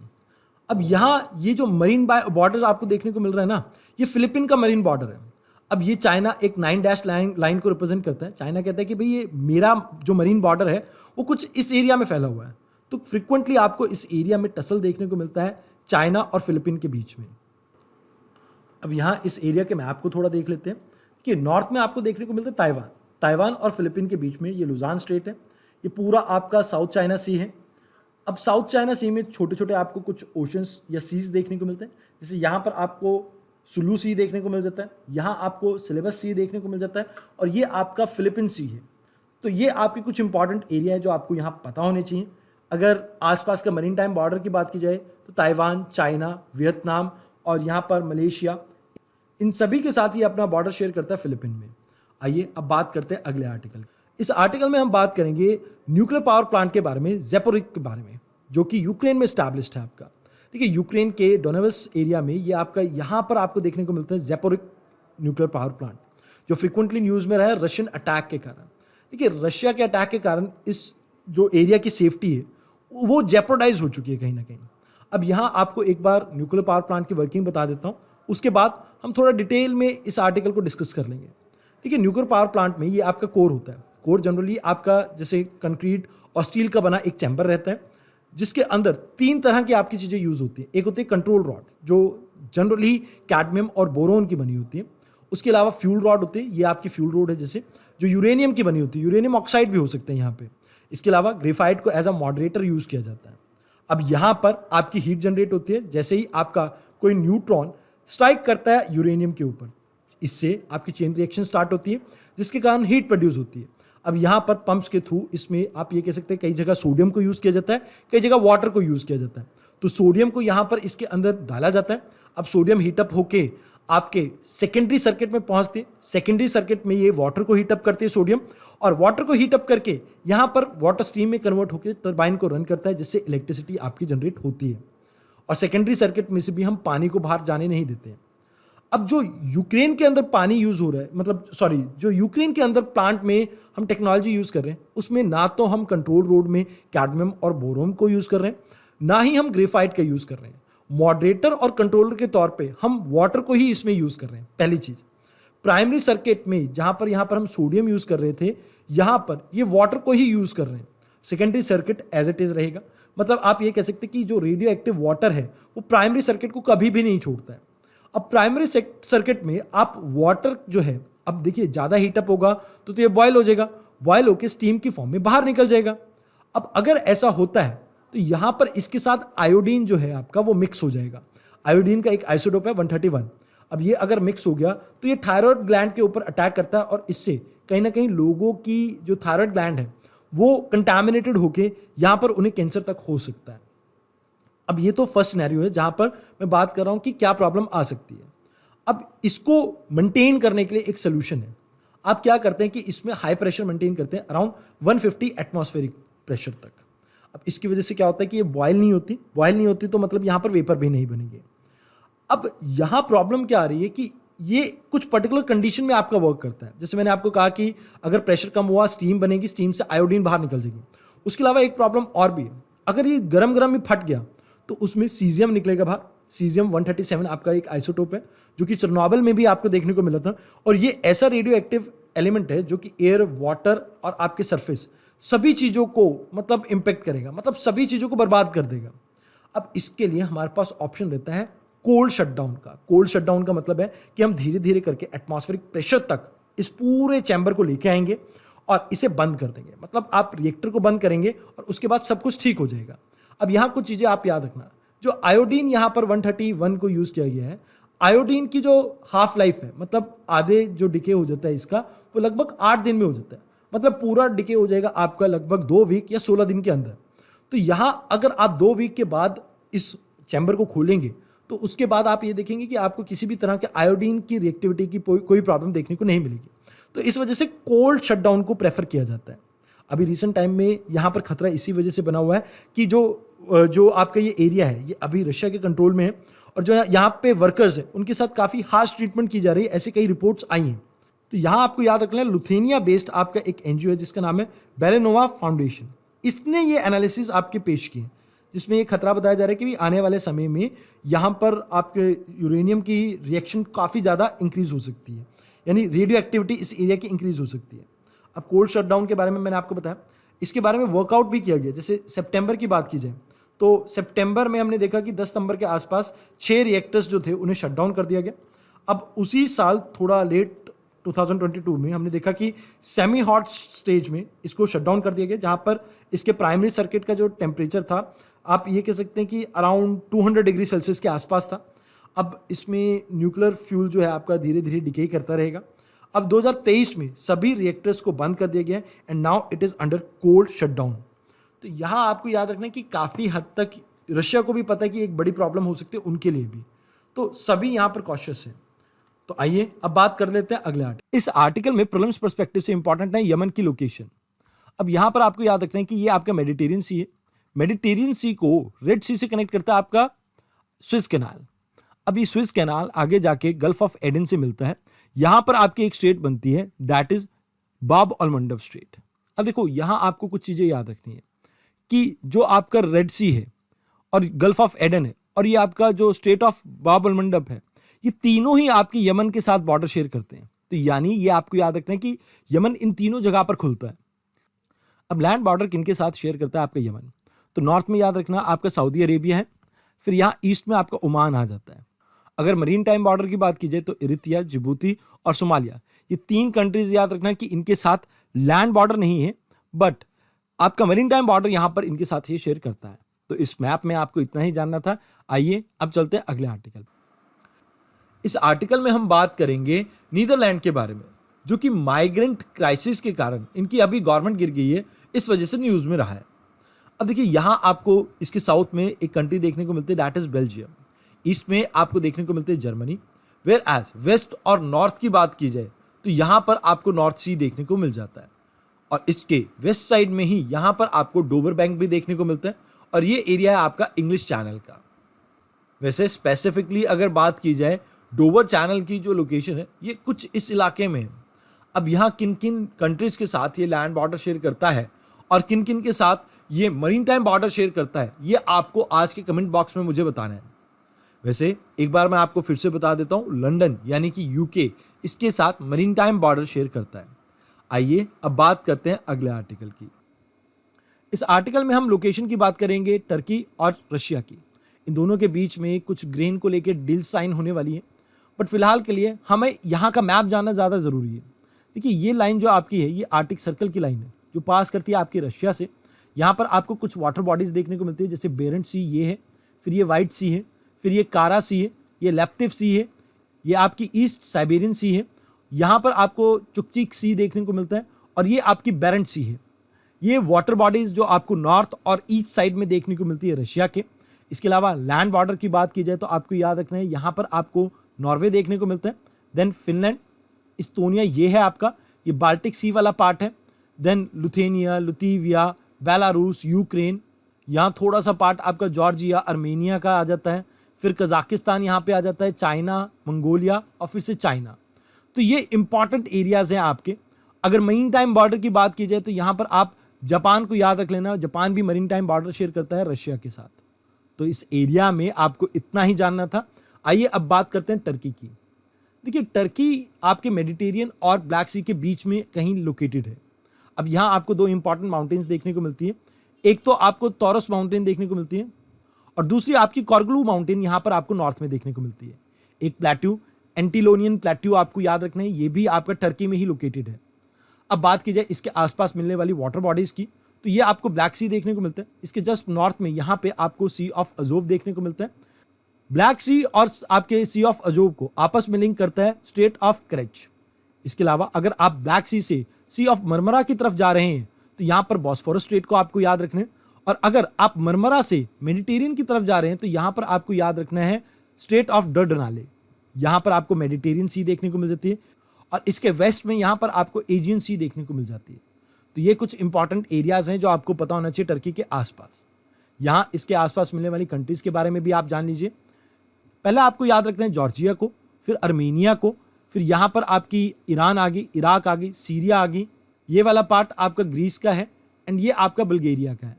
अब यहाँ ये जो मरीन बॉर्डर आपको देखने को मिल रहा है ना, ये फिलिपीन का मरीन बॉर्डर है। अब ये चाइना एक 9 डैश लाइन को रिप्रेजेंट करता है। चाइना कहता है कि भाई ये मेरा जो मरीन बॉर्डर है वो कुछ इस एरिया में फैला हुआ है। तो फ्रिक्वेंटली आपको इस एरिया में टसल देखने को मिलता है चाइना और फिलिपीन के बीच में। अब यहाँ इस एरिया के मैप को थोड़ा देख लेते हैं कि नॉर्थ में आपको देखने को मिलता है ताइवान और फिलिपीन के बीच में ये लुजान स्ट्रेट है। ये पूरा आपका साउथ चाइना सी है। अब साउथ चाइना सी में छोटे छोटे आपको कुछ ओशंस या सीज देखने को मिलते हैं। जैसे यहाँ पर आपको सुलू सी देखने को मिल जाता है, यहाँ आपको सिलेबस सी देखने को मिल जाता है और ये आपका फिलिपीन सी है। तो ये आपके कुछ इंपॉर्टेंट एरिया है जो आपको यहाँ पता होने चाहिए। अगर आसपास का मरीन टाइम बॉर्डर की बात की जाए तो ताइवान, चाइना, वियतनाम और यहाँ पर मलेशिया, इन सभी के साथ ही अपना बॉर्डर शेयर करता है फिलिपीन में। आइए अब बात करते हैं अगले आर्टिकल। इस आर्टिकल में हम बात करेंगे न्यूक्लियर पावर प्लांट के बारे में, ज़ेपोरिज के बारे में, जो कि यूक्रेन में स्टैब्लिश्ड है आपका। देखिए, यूक्रेन के डोनेबस एरिया में ये आपका यहाँ पर आपको देखने को मिलता है ज़ेपोरिज न्यूक्लियर पावर प्लांट, जो फ्रिक्वेंटली न्यूज़ में रहा है रशियन अटैक के कारण। देखिए, रशिया के अटैक के कारण इस जो एरिया की सेफ्टी है वो जेप्रोडाइज हो चुकी है कहीं ना कहीं। अब यहाँ आपको एक बार न्यूक्लियर पावर प्लांट की वर्किंग बता देता हूँ, उसके बाद हम थोड़ा डिटेल में इस आर्टिकल को डिस्कस कर लेंगे। देखिए, न्यूक्लियर पावर प्लांट में ये आपका कोर होता है। कोर जनरली आपका जैसे कंक्रीट और स्टील का बना एक चैम्बर रहता है, जिसके अंदर 3 तरह की आपकी चीज़ें यूज़ होती हैं। एक होती है कंट्रोल रॉड, जो जनरली कैडमियम और बोरोन की बनी होती है। उसके अलावा फ्यूल रॉड होते हैं, ये आपकी फ्यूल रॉड है जैसे, जो यूरेनियम की बनी होती है, यूरेनियम ऑक्साइड भी हो सकते हैं यहाँ पे। इसके अलावा ग्रेफाइट को एज अ मॉडरेटर यूज किया जाता है। अब यहां पर आपकी हीट जनरेट होती है जैसे ही आपका कोई न्यूट्रॉन स्ट्राइक करता है यूरेनियम के ऊपर, इससे आपकी चेन रिएक्शन स्टार्ट होती है जिसके कारण हीट प्रोड्यूस होती है। अब यहाँ पर पंप्स के थ्रू इसमें आप ये कह सकते हैं कई जगह सोडियम को यूज़ किया जाता है, कई जगह वाटर को यूज़ किया जाता है। तो सोडियम को यहाँ पर इसके अंदर डाला जाता है। अब सोडियम हीटअप होके आपके सेकेंडरी सर्किट में पहुँचती है। सेकेंडरी सर्किट में ये वाटर को हीटअप करती है सोडियम, और वाटर को हीटअप करके यहाँ पर वाटर स्टीम में कन्वर्ट होकर टरबाइन को रन करता है जिससे इलेक्ट्रिसिटी आपकी जनरेट होती है। और सेकेंडरी सर्किट में से भी हम पानी को बाहर जाने नहीं देते हैं। अब जो यूक्रेन के अंदर पानी यूज़ हो रहा है, मतलब सॉरी, जो यूक्रेन के अंदर प्लांट में हम टेक्नोलॉजी यूज़ कर रहे हैं उसमें ना तो हम कंट्रोल रोड में कैडमियम और बोरोन को यूज़ कर रहे हैं, ना ही हम ग्रेफाइट का यूज़ कर रहे हैं। मॉडरेटर और कंट्रोलर के तौर पे हम वाटर को ही इसमें यूज़ कर रहे हैं। पहली चीज़, प्राइमरी सर्किट में जहाँ पर हम सोडियम यूज़ कर रहे थे, यहाँ पर ये वाटर को ही यूज़ कर रहे हैं। Secondary circuit as it is रहेगा। मतलब आप ये कह सकते हैं कि जो रेडियो एक्टिव वाटर है वो प्राइमरी सर्किट को कभी भी नहीं छोड़ता है। अब प्राइमरी सर्किट में आप वाटर जो है, अब देखिए ज़्यादा हीटअप होगा तो ये बॉयल हो जाएगा, बॉयल होकर स्टीम की फॉर्म में बाहर निकल जाएगा। अब अगर ऐसा होता है तो यहाँ पर इसके साथ आयोडीन जो है आपका वो मिक्स हो जाएगा। आयोडीन का एक आइसोटोप है 131। अब ये अगर मिक्स हो गया तो ये थायराइड ग्लैंड के ऊपर अटैक करता है और इससे कहीं ना कहीं लोगों की जो थायराइड ग्लैंड है वो कंटामिनेटेड होके यहाँ पर उन्हें कैंसर तक हो सकता है। अब ये तो फर्स्ट सिनेरियो है जहाँ पर मैं बात कर रहा हूँ कि क्या प्रॉब्लम आ सकती है। अब इसको मेंटेन करने के लिए एक सोल्यूशन है। आप क्या करते हैं कि इसमें हाई प्रेशर मेंटेन करते हैं अराउंड 150 एटमॉस्फेरिक प्रेशर तक। अब इसकी वजह से क्या होता है कि ये बॉयल नहीं होती तो मतलब यहाँ पर वेपर भी नहीं बनेंगे। अब यहाँ प्रॉब्लम क्या आ रही है कि ये कुछ पर्टिकुलर कंडीशन में आपका वर्क करता है। जैसे मैंने आपको कहा कि अगर प्रेशर कम हुआ स्टीम बनेगी, स्टीम से आयोडीन बाहर निकल जाएगी। उसके अलावा एक प्रॉब्लम और भी है, अगर ये गरम में फट गया तो उसमें सीजियम निकलेगा बाहर। सीजियम 137 आपका एक आइसोटोप है जो कि चेरनोबिल में भी आपको देखने को मिला था, और ये ऐसा रेडियो एक्टिव एलिमेंट है जो कि एयर, वाटर और आपके सरफेस सभी चीज़ों को मतलब इम्पेक्ट करेगा, मतलब सभी चीज़ों को बर्बाद कर देगा। अब इसके लिए हमारे पास ऑप्शन रहता है कोल्ड शटडाउन का। कोल्ड शटडाउन का मतलब है कि हम धीरे धीरे करके एटमॉस्फेरिक प्रेशर तक इस पूरे चैम्बर को लेके आएंगे और इसे बंद कर देंगे। मतलब आप रिएक्टर को बंद करेंगे और उसके बाद सब कुछ ठीक हो जाएगा। अब यहाँ कुछ चीज़ें आप याद रखना, जो आयोडीन यहाँ पर 131 को यूज़ किया गया है, आयोडीन की जो हाफ लाइफ है, मतलब आधे जो डिके हो जाता है इसका, वो लगभग 8 दिन में हो जाता है। मतलब पूरा डिके हो जाएगा आपका लगभग 2 वीक या 16 दिन के अंदर। तो यहाँ अगर आप 2 वीक के बाद इस चैम्बर को खोलेंगे तो उसके बाद आप ये देखेंगे कि आपको किसी भी तरह के आयोडीन की रिएक्टिविटी की कोई प्रॉब्लम देखने को नहीं मिलेगी। तो इस वजह से कोल्ड शटडाउन को प्रेफर किया जाता है। अभी रिसेंट टाइम में यहाँ पर खतरा इसी वजह से बना हुआ है कि जो आपका ये एरिया है ये अभी रशिया के कंट्रोल में है, और जो यहाँ पे वर्कर्स हैं उनके साथ काफ़ी हार्श ट्रीटमेंट की जा रही है, ऐसे कई रिपोर्ट्स आई हैं। तो यहाँ आपको याद रखना है, लुथेनिया बेस्ड आपका एक एनजीओ है जिसका नाम है बेलेनोवा फाउंडेशन। इसने ये एनालिसिस आपके पेश किए जिसमें ये खतरा बताया जा रहा है कि आने वाले समय में यहाँ पर आपके यूरेनियम की रिएक्शन काफ़ी ज़्यादा इंक्रीज हो सकती है, यानी रेडियो एक्टिविटी इस एरिया की इंक्रीज हो सकती है। अब कोल्ड शटडाउन के बारे में मैंने आपको बताया, इसके बारे में वर्कआउट भी किया गया। जैसे सितंबर की बात की जाए तो सितंबर में हमने देखा कि 10 सितंबर के आसपास 6 रिएक्टर्स जो थे उन्हें शटडाउन कर दिया गया। अब उसी साल थोड़ा लेट 2022 में हमने देखा कि सेमी हॉट स्टेज में इसको शटडाउन कर दिया गया, जहाँ पर इसके प्राइमरी सर्किट का जो टेम्परेचर था आप ये कह सकते हैं कि अराउंड 200 डिग्री सेल्सियस के आसपास था। अब इसमें न्यूक्लियर फ्यूल जो है आपका धीरे धीरे डिके करता रहेगा। अब 2023 में सभी रिएक्टर्स को बंद कर दिया गया and now it is under cold shutdown. तो यहाँ आपको याद रखना है कि काफ़ी हद तक रशिया को भी पता है कि एक बड़ी प्रॉब्लम हो सकती है उनके लिए भी, तो सभी यहाँ पर कॉशियस हैं। तो आइए अब बात कर लेते हैं अगले आर्टिकल। इस आर्टिकल में प्रीलिम्स पर्सपेक्टिव से इंपॉर्टेंट है यमन की लोकेशन। अब यहाँ पर आपको याद रखना है कि ये आपका मेडिटेरियन सी है। मेडिटेरियन सी को रेड सी से कनेक्ट करता है आपका स्विस कैनाल। अब ये स्विस कैनाल आगे जाके गल्फ ऑफ एडन से मिलता है। यहाँ पर आपकी एक स्टेट बनती है दैट इज बाब अल मंडब स्टेट। अब देखो यहाँ आपको कुछ चीज़ें याद रखनी है कि जो आपका रेड सी है और गल्फ ऑफ एडन है और ये आपका जो स्टेट ऑफ बाब अल मंडब है, ये तीनों ही आपके यमन के साथ बॉर्डर शेयर करते हैं। तो यानी ये आपको याद रखना है कि यमन इन तीनों जगह पर खुलता है। अब लैंड बॉर्डर किनके साथ शेयर करता है आपका यमन? तो नॉर्थ में याद रखना आपका सऊदी अरेबिया है, फिर यहाँ ईस्ट में आपका ओमान आ जाता है। अगर मरीन टाइम बॉर्डर की बात की जाए तो इरित्रिया, जिबूती और सोमालिया, ये 3 कंट्रीज याद रखना कि इनके साथ लैंड बॉर्डर नहीं है, बट आपका मरीन टाइम बॉर्डर यहां पर इनके साथ ये शेयर करता है। तो इस मैप में आपको इतना ही जानना था। आइए अब चलते हैं अगले आर्टिकल। इस आर्टिकल में हम बात करेंगे नीदरलैंड के बारे में, जो कि माइग्रेंट क्राइसिस के कारण इनकी अभी गवर्नमेंट गिर गई है, इस वजह से न्यूज में रहा है। अब देखिए यहां आपको इसके साउथ में एक कंट्री देखने को मिलती है, दैट इज बेल्जियम। ईस्ट में आपको देखने को मिलती है जर्मनी। वेयर एज वेस्ट और नॉर्थ की बात की जाए तो यहां पर आपको नॉर्थ सी देखने को मिल जाता है, और इसके वेस्ट साइड में ही यहां पर आपको डोवर बैंक भी देखने को मिलता है, और ये एरिया है आपका इंग्लिश चैनल का। वैसे स्पेसिफिकली अगर बात की जाए डोवर चैनल की जो लोकेशन है ये कुछ इस इलाके में है। अब यहाँ किन किन कंट्रीज के साथ ये लैंड बॉर्डर शेयर करता है और किन किन के साथ ये मरीन टाइम बॉर्डर शेयर करता है, ये आपको आज के कमेंट बॉक्स में मुझे बताना है। वैसे एक बार मैं आपको फिर से बता देता हूँ, लंदन यानी कि यूके इसके साथ मरीन टाइम बॉर्डर शेयर करता है। आइए अब बात करते हैं अगले आर्टिकल की। इस आर्टिकल में हम लोकेशन की बात करेंगे टर्की और रशिया की। इन दोनों के बीच में कुछ ग्रेन को लेकर डील साइन होने वाली है, बट फिलहाल के लिए हमें यहाँ का मैप जानना ज़्यादा ज़रूरी है। देखिए ये लाइन जो आपकी है ये आर्टिक सर्कल की लाइन है जो पास करती है आपकी रशिया से। यहाँ पर आपको कुछ वाटर बॉडीज़ देखने को मिलती है, जैसे बेरेंट सी ये है, फिर ये वाइट सी है, फिर ये कारा सी है, ये लेप्टिव सी है, ये आपकी ईस्ट साइबेरियन सी है, यहाँ पर आपको चुकचिक सी देखने को मिलता है, और ये आपकी बेरेंट सी है। ये वाटर बॉडीज़ जो आपको नॉर्थ और ईस्ट साइड में देखने को मिलती है रशिया के। इसके अलावा लैंड बॉर्डर की बात की जाए तो आपको याद रखना है यहाँ पर आपको नॉर्वे देखने को मिलता है, देन फिनलैंड, इस्तोनिया ये है आपका, ये बाल्टिक सी वाला पार्ट है, देन लुथेनिया, लुतीविया, बेलारूस, यूक्रेन, यहाँ थोड़ा सा पार्ट आपका जॉर्जिया, अर्मेनिया का आ जाता है, फिर कजाकिस्तान यहाँ पे आ जाता है, चाइना, मंगोलिया और फिर से चाइना। तो ये इंपॉर्टेंट एरियाज हैं आपके। अगर मरीन टाइम बॉर्डर की बात की जाए तो यहाँ पर आप जापान को याद रख लेना, जापान भी मरीन टाइम बॉर्डर शेयर करता है रशिया के साथ। तो इस एरिया में आपको इतना ही जानना था। आइए अब बात करते हैं टर्की की। देखिए टर्की आपके मेडिटेरियन और ब्लैक सी के बीच में कहीं लोकेटेड है। अब यहाँ आपको दो इंपॉर्टेंट माउंटेन्स देखने को मिलती है, एक तो आपको टॉरस माउंटेन देखने को मिलती है और दूसरी आपकी कॉर्गलू माउंटेन यहाँ पर आपको नॉर्थ में देखने को मिलती है। एक प्लेट्यू एंटीलोनियन प्लेट्यू आपको याद रखना है, ये भी आपका टर्की में ही लोकेटेड है। अब बात की जाए इसके आसपास मिलने वाली वाटर बॉडीज़ की तो ये आपको ब्लैक सी देखने को मिलता है। इसके जस्ट नॉर्थ में यहाँ पे आपको सी ऑफ अजोव देखने को मिलता है। ब्लैक सी और आपके सी ऑफ अजोव को आपस में लिंक करता है स्ट्रेट ऑफ करेच। इसके अलावा अगर आप ब्लैक सी से सी ऑफ मरमरा की तरफ जा रहे हैं तो यहाँ पर बॉस्फोरस स्ट्रेट को आपको याद रखना है, और अगर आप मरमरा से मेडिटेरियन की तरफ जा रहे हैं तो यहाँ पर आपको याद रखना है स्ट्रेट ऑफ डर्डनाले। यहाँ पर आपको मेडिटेरियन सी देखने को मिल जाती है, और इसके वेस्ट में यहाँ पर आपको एजियन सी देखने को मिल जाती है। तो ये कुछ इंपॉर्टेंट एरियाज हैं जो आपको पता होना चाहिए टर्की के आसपास। यहाँ इसके आसपास मिलने वाली कंट्रीज़ के बारे में भी आप जान लीजिए। पहले आपको याद रखना है जॉर्जिया को, फिर अर्मेनिया को, फिर यहाँ पर आपकी ईरान आ गई, इराक आ गई, सीरिया आ गई, ये वाला पार्ट आपका ग्रीस का है, एंड ये आपका बल्गेरिया का है।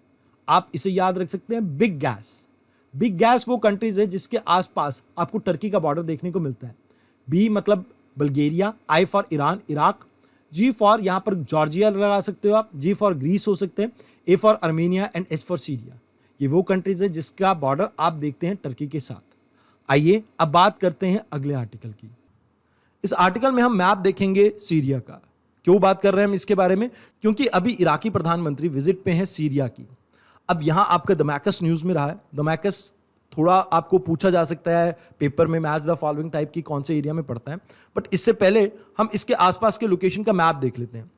आप इसे याद रख सकते हैं बिग गैस। बिग गैस वो कंट्रीज़ है जिसके आसपास आपको टर्की का बॉर्डर देखने को मिलता है। बी मतलब Bulgaria, I for Iran, Iraq, G for यहाँ पर जॉर्जिया लगा सकते हो आप, जी फॉर ग्रीस हो सकते हैं, A for Armenia and S for Syria. ये वो कंट्रीज़ है जिसका बॉर्डर आप देखते हैं टर्की के साथ। आइए अब बात करते हैं अगले आर्टिकल की। इस आर्टिकल में हम मैप देखेंगे सीरिया का। क्यों बात कर रहे हैं हम इसके बारे में? क्योंकि अभी इराकी प्रधानमंत्री विजिट पे हैं सीरिया की। अब यहाँ आपका दमैकस न्यूज़ में रहा है। दमैकस थोड़ा आपको पूछा जा सकता है पेपर में, मैच द फॉलोइंग टाइप की कौन से एरिया में पड़ता है, बट इससे पहले हम इसके आसपास के लोकेशन का मैप देख लेते हैं।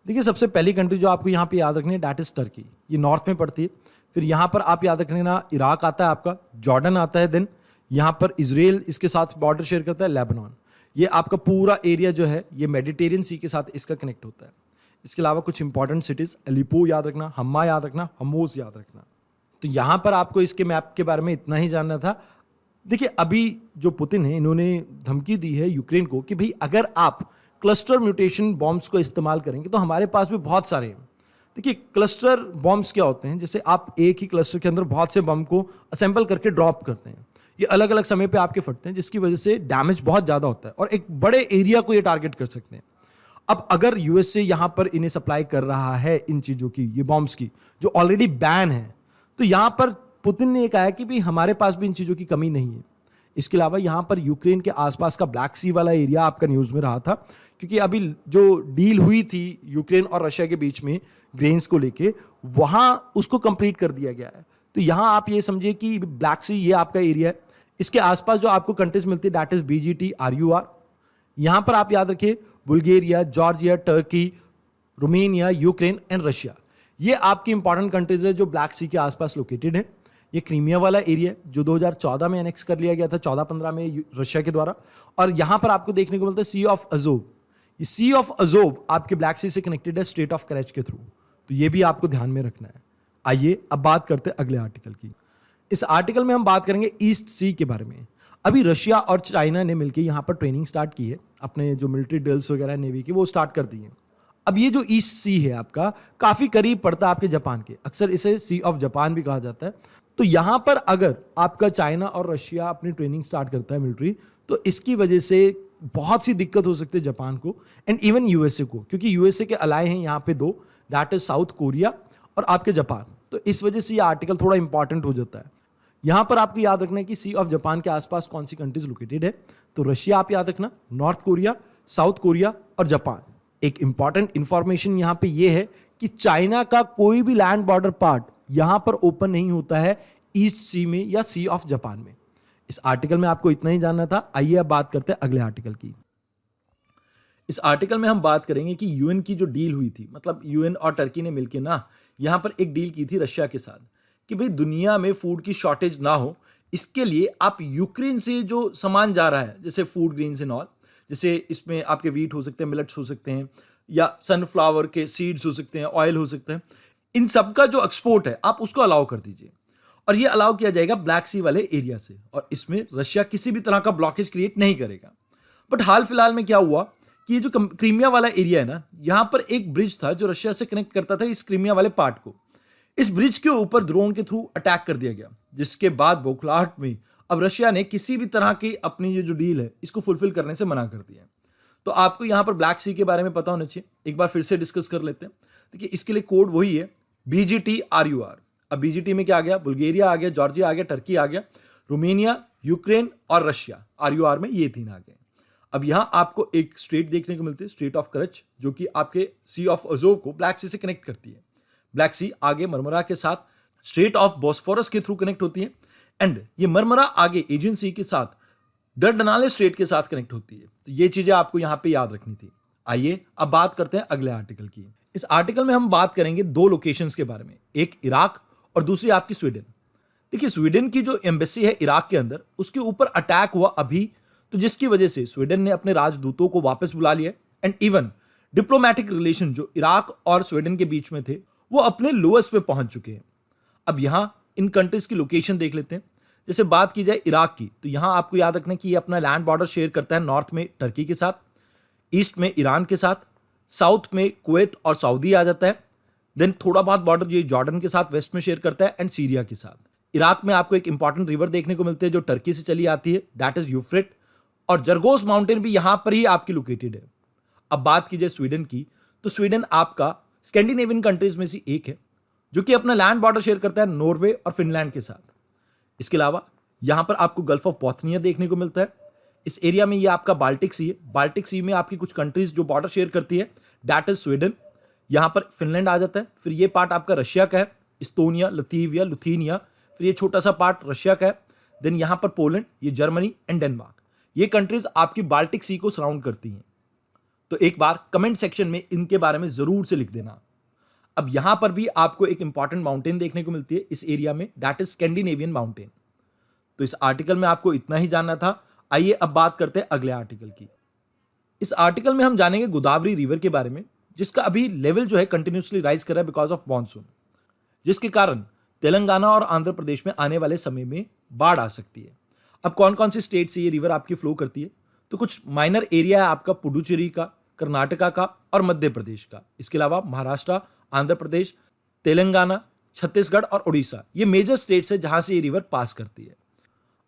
देखिए सबसे पहली कंट्री जो आपको यहाँ पे याद रखनी है डैट इज टर्की, ये नॉर्थ में पड़ती है। फिर यहाँ पर आप याद रखने ना इराक आता है आपका, जॉर्डन आता है, देन यहाँ पर इजराइल इसके साथ बॉर्डर शेयर करता है, लेबनान। ये आपका पूरा एरिया जो है ये मेडिटेरियन सी के साथ इसका कनेक्ट होता है। इसके अलावा कुछ इंपॉर्टेंट सिटीज़, अलीपो याद रखना, हम्मा याद रखना, हमोस याद रखना। तो यहाँ पर आपको इसके मैप के बारे में इतना ही जानना था। देखिए अभी जो पुतिन है इन्होंने धमकी दी है यूक्रेन को कि भाई अगर आप क्लस्टर म्यूटेशन बॉम्ब्स को इस्तेमाल करेंगे तो हमारे पास भी बहुत सारे हैं। देखिए क्लस्टर बॉम्ब्स क्या होते हैं, जैसे आप एक ही क्लस्टर के अंदर बहुत से बम को असेंबल करके ड्रॉप करते हैं। ये अलग अलग समय पे आपके फटते हैं जिसकी वजह से डैमेज बहुत ज़्यादा होता है और एक बड़े एरिया को ये टारगेट कर सकते हैं। अब अगर यूएसए यहाँ पर इन्हें सप्लाई कर रहा है इन चीज़ों की, ये बॉम्ब्स की जो ऑलरेडी बैन है, तो यहाँ पर पुतिन ने कहा है कि भाई हमारे पास भी इन चीज़ों की कमी नहीं है। इसके अलावा यहाँ पर यूक्रेन के आसपास का ब्लैक सी वाला एरिया आपका न्यूज़ में रहा था, क्योंकि अभी जो डील हुई थी यूक्रेन और रशिया के बीच में ग्रेन्स को लेके, वहाँ उसको कंप्लीट कर दिया गया है। तो यहाँ आप ये समझिए कि ब्लैक सी ये आपका एरिया है। इसके आसपास जो आपको कंट्रीज मिलती है दैट इज BGT RUR। यहाँ पर आप याद रखिए Bulgaria, Georgia, Turkey, Romania, Ukraine and Russia, ये आपकी इंपॉर्टेंट कंट्रीज है जो ब्लैक सी के आसपास लोकेटेड है। ये क्रीमिया वाला एरिया है जो 2014 में एनेक्स कर लिया गया था, 14-15 में रशिया के द्वारा। और यहाँ पर आपको देखने को मिलता है सी ऑफ अजोव। ये सी ऑफ अजोव आपके ब्लैक सी से कनेक्टेड है स्ट्रेट ऑफ करच के थ्रू, तो ये भी आपको ध्यान में रखना है। आइए अब बात करते हैं अगले आर्टिकल की। इस आर्टिकल में हम बात करेंगे ईस्ट सी के बारे में। अभी रशिया और चाइना ने मिलकर यहाँ पर ट्रेनिंग स्टार्ट की है, अपने जो मिलिट्री ड्रिल्स वगैरह नेवी की वो स्टार्ट कर दी है। अब ये जो ईस्ट सी है आपका काफ़ी करीब पड़ता है आपके जापान के, अक्सर इसे सी ऑफ जापान भी कहा जाता है। तो यहाँ पर अगर आपका चाइना और रशिया अपनी ट्रेनिंग स्टार्ट करता है मिलिट्री, तो इसकी वजह से बहुत सी दिक्कत हो सकती है जापान को एंड इवन यूएसए को, क्योंकि यूएसए के अलाय हैं यहाँ पे दो, दैट इज साउथ कोरिया और आपके जापान। तो इस वजह से ये आर्टिकल थोड़ा इंपॉर्टेंट हो जाता है। यहाँ पर आपको याद रखना है कि सी ऑफ जापान के आसपास कौन सी कंट्रीज लोकेटेड है। तो रशिया आप याद रखना, नॉर्थ कोरिया, साउथ कोरिया और जापान। एक इंपॉर्टेंट इंफॉर्मेशन यहाँ पे ये है कि चाइना का कोई भी लैंड बॉर्डर पार्ट यहाँ पर ओपन नहीं होता है ईस्ट सी में या सी ऑफ जापान में। इस आर्टिकल में आपको इतना ही जानना था। आइए अब बात करते हैं अगले आर्टिकल की। इस आर्टिकल में हम बात करेंगे कि यूएन की जो डील हुई थी, मतलब यूएन और टर्की ने मिलकर ना यहाँ पर एक डील की थी रशिया के साथ कि भाई दुनिया में फूड की शॉर्टेज ना हो, इसके लिए आप यूक्रेन से जो सामान जा रहा है जैसे फूड ग्रेन्स एंड ऑल, जैसे इसमें आपके वीट हो सकते हैं, मिलेट्स हो सकते हैं, या सनफ्लावर के सीड्स हो सकते हैं, ऑयल हो सकते हैं, इन सब का जो एक्सपोर्ट है आप उसको अलाउ कर दीजिए। और ये अलाउ किया जाएगा ब्लैक सी वाले एरिया से, और इसमें रशिया किसी भी तरह का ब्लॉकेज क्रिएट नहीं करेगा। बट हाल फिलहाल में क्या हुआ कि ये जो क्रीमिया वाला एरिया है ना, यहाँ पर एक ब्रिज था जो रशिया से कनेक्ट करता था इस क्रीमिया वाले पार्ट को। इस ब्रिज के ऊपर ड्रोन के थ्रू अटैक कर दिया गया, जिसके बाद बौखलाहट में अब रशिया ने किसी भी तरह की अपनी ये जो डील है इसको फुलफिल करने से मना कर दिया है। तो आपको यहाँ पर ब्लैक सी के बारे में पता होना चाहिए। एक बार फिर से डिस्कस कर लेते हैं। देखिए इसके लिए कोड वही है BGT RUR। अब BGT में क्या आ गया, बुल्गारिया आ गया, जॉर्जिया आ गया, टर्की आ गया, रोमेनिया, यूक्रेन और रशिया। RUR में ये तीन आ गए। अब यहाँ आपको एक स्ट्रेट देखने को मिलती है, स्ट्रेट ऑफ करच, जो कि आपके सी ऑफ अजोव को ब्लैक सी से कनेक्ट करती है। ब्लैक सी आगे मरमरा के साथ स्ट्रेट ऑफ बॉस्फोरस के थ्रू कनेक्ट होती है, एंड ये मरमरा आगे एजियन सी के साथ डरडनाले स्ट्रेट के साथ कनेक्ट होती है। तो ये चीजें आपको यहाँ पे याद रखनी थी। आइए अब बात करते हैं अगले आर्टिकल की। इस आर्टिकल में हम बात करेंगे दो लोकेशंस के बारे में, एक इराक और दूसरी आपकी स्वीडन। देखिए स्वीडन की जो एम्बेसी है इराक के अंदर, उसके ऊपर अटैक हुआ अभी, तो जिसकी वजह से स्वीडन ने अपने राजदूतों को वापस बुला लिया, एंड इवन डिप्लोमेटिक रिलेशन जो इराक और स्वीडन के बीच में थे वो अपने लोएस्ट पे पहुंच चुके हैं। अब यहां इन कंट्रीज की लोकेशन देख लेते हैं। जैसे बात की जाए इराक की, तो यहां आपको याद रखना कि ये अपना लैंड बॉर्डर शेयर करता है नॉर्थ में टर्की के साथ, ईस्ट में ईरान के साथ, साउथ में कुवैत और सऊदी आ जाता है, देन थोड़ा बहुत बॉर्डर ये जॉर्डन के साथ वेस्ट में शेयर करता है, एंड सीरिया के साथ। इराक में आपको एक इंपॉर्टेंट रिवर देखने को मिलती है जो टर्की से चली आती है, दैट इज यूफ्रेट, और जरगोस माउंटेन भी यहां पर ही आपकी लोकेटेड है। अब बात की जाए स्वीडन की, तो स्वीडन आपका स्कैंडिनेवियन कंट्रीज में से एक है जो कि अपना लैंड बॉर्डर शेयर करता है नॉर्वे और फिनलैंड के साथ। इसके अलावा यहां पर आपको गल्फ ऑफ बोथनिया देखने को मिलता है। इस एरिया में ये आपका बाल्टिक सी है। बाल्टिक सी में आपकी कुछ कंट्रीज जो बॉर्डर शेयर करती है दैट इज स्वीडन, यहां पर फिनलैंड आ जाता है। फिर ये पार्ट आपका रशिया का है, इस्तोनिया, लतीविया, लुथीनिया, फिर ये छोटा सा पार्ट रशिया का है। देन यहां पर पोलैंड, ये जर्मनी एंड डेनमार्क, ये कंट्रीज आपकी बाल्टिक सी को सराउंड करती हैं। तो एक बार कमेंट सेक्शन में इनके बारे में जरूर से लिख देना। अब यहां पर भी आपको एक इंपॉर्टेंट माउंटेन देखने को मिलती है इस एरिया में, दैट इज स्कैंडिनेवियन माउंटेन। तो इस आर्टिकल में आपको इतना ही जानना था। आइए अब बात करते हैं अगले आर्टिकल की। इस आर्टिकल में हम जानेंगे गोदावरी रिवर के बारे में, जिसका अभी लेवल जो है कंटिन्यूसली राइज कर रहा है बिकॉज ऑफ मॉनसून, जिसके कारण तेलंगाना और आंध्र प्रदेश में आने वाले समय में बाढ़ आ सकती है। अब कौन कौन सी स्टेट से ये रिवर आपकी फ्लो करती है, तो कुछ माइनर एरिया है आपका पुडुचेरी का, कर्नाटका का और मध्य प्रदेश का। इसके अलावा महाराष्ट्र, आंध्र प्रदेश, तेलंगाना, छत्तीसगढ़ और उड़ीसा, ये मेजर स्टेट्स है जहां से ये रिवर पास करती है।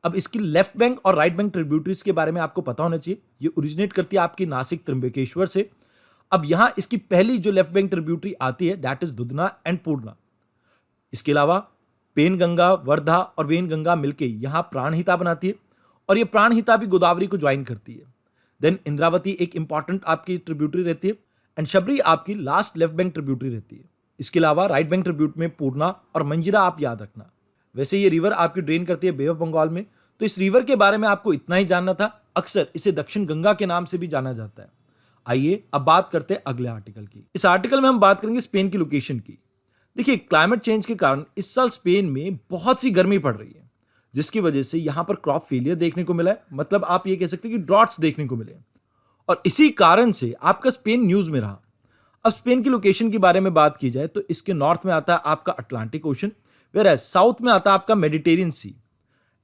अब इसकी लेफ्ट बैंक और राइट बैंक ट्रिब्यूटरीज के बारे में आपको पता होना चाहिए। ये ओरिजिनेट करती है आपकी नासिक त्र्यंबकेश्वर से। अब यहां इसकी पहली जो लेफ्ट बैंक ट्रिब्यूटरी आती है दैट इज दुधना एंड पूर्णा। इसके अलावा पेनगंगा, वर्धा और वेनगंगा मिलके यहां प्राणहिता बनाती है, और ये प्राणहिता भी गोदावरी को ज्वाइन करती है। देन इंद्रावती एक इंपॉर्टेंट आपकी ट्रिब्यूटरी रहती है एंड शबरी आपकी लास्ट लेफ्ट बैंक ट्रिब्यूटरी रहती है। इसके अलावा राइट बैंक ट्रिब्यूट में पूर्णा और मंजिरा आप याद रखना। वैसे ये रिवर आपकी ड्रेन करती है बे ऑफ बंगाल में, तो इस रिवर के बारे में आपको इतना ही जानना था। अक्सर इसे दक्षिण गंगा के नाम से भी जाना जाता है। आइए अब बात करते हैं अगले आर्टिकल की। इस आर्टिकल में हम बात करेंगे स्पेन की लोकेशन की। देखिए, क्लाइमेट चेंज के कारण इस साल स्पेन में बहुत सी गर्मी पड़ रही है, जिसकी वजह से यहां पर क्रॉप फेलियर देखने को मिला है। मतलब आप ये कह सकते हैं कि ड्रॉट्स देखने को मिले, और इसी कारण से आपका स्पेन न्यूज में रहा। अब स्पेन की लोकेशन के बारे में बात की जाए तो इसके नॉर्थ में आता है आपका अटलांटिक ओशन, वेयर साउथ में आता है आपका मेडिटेरियन सी।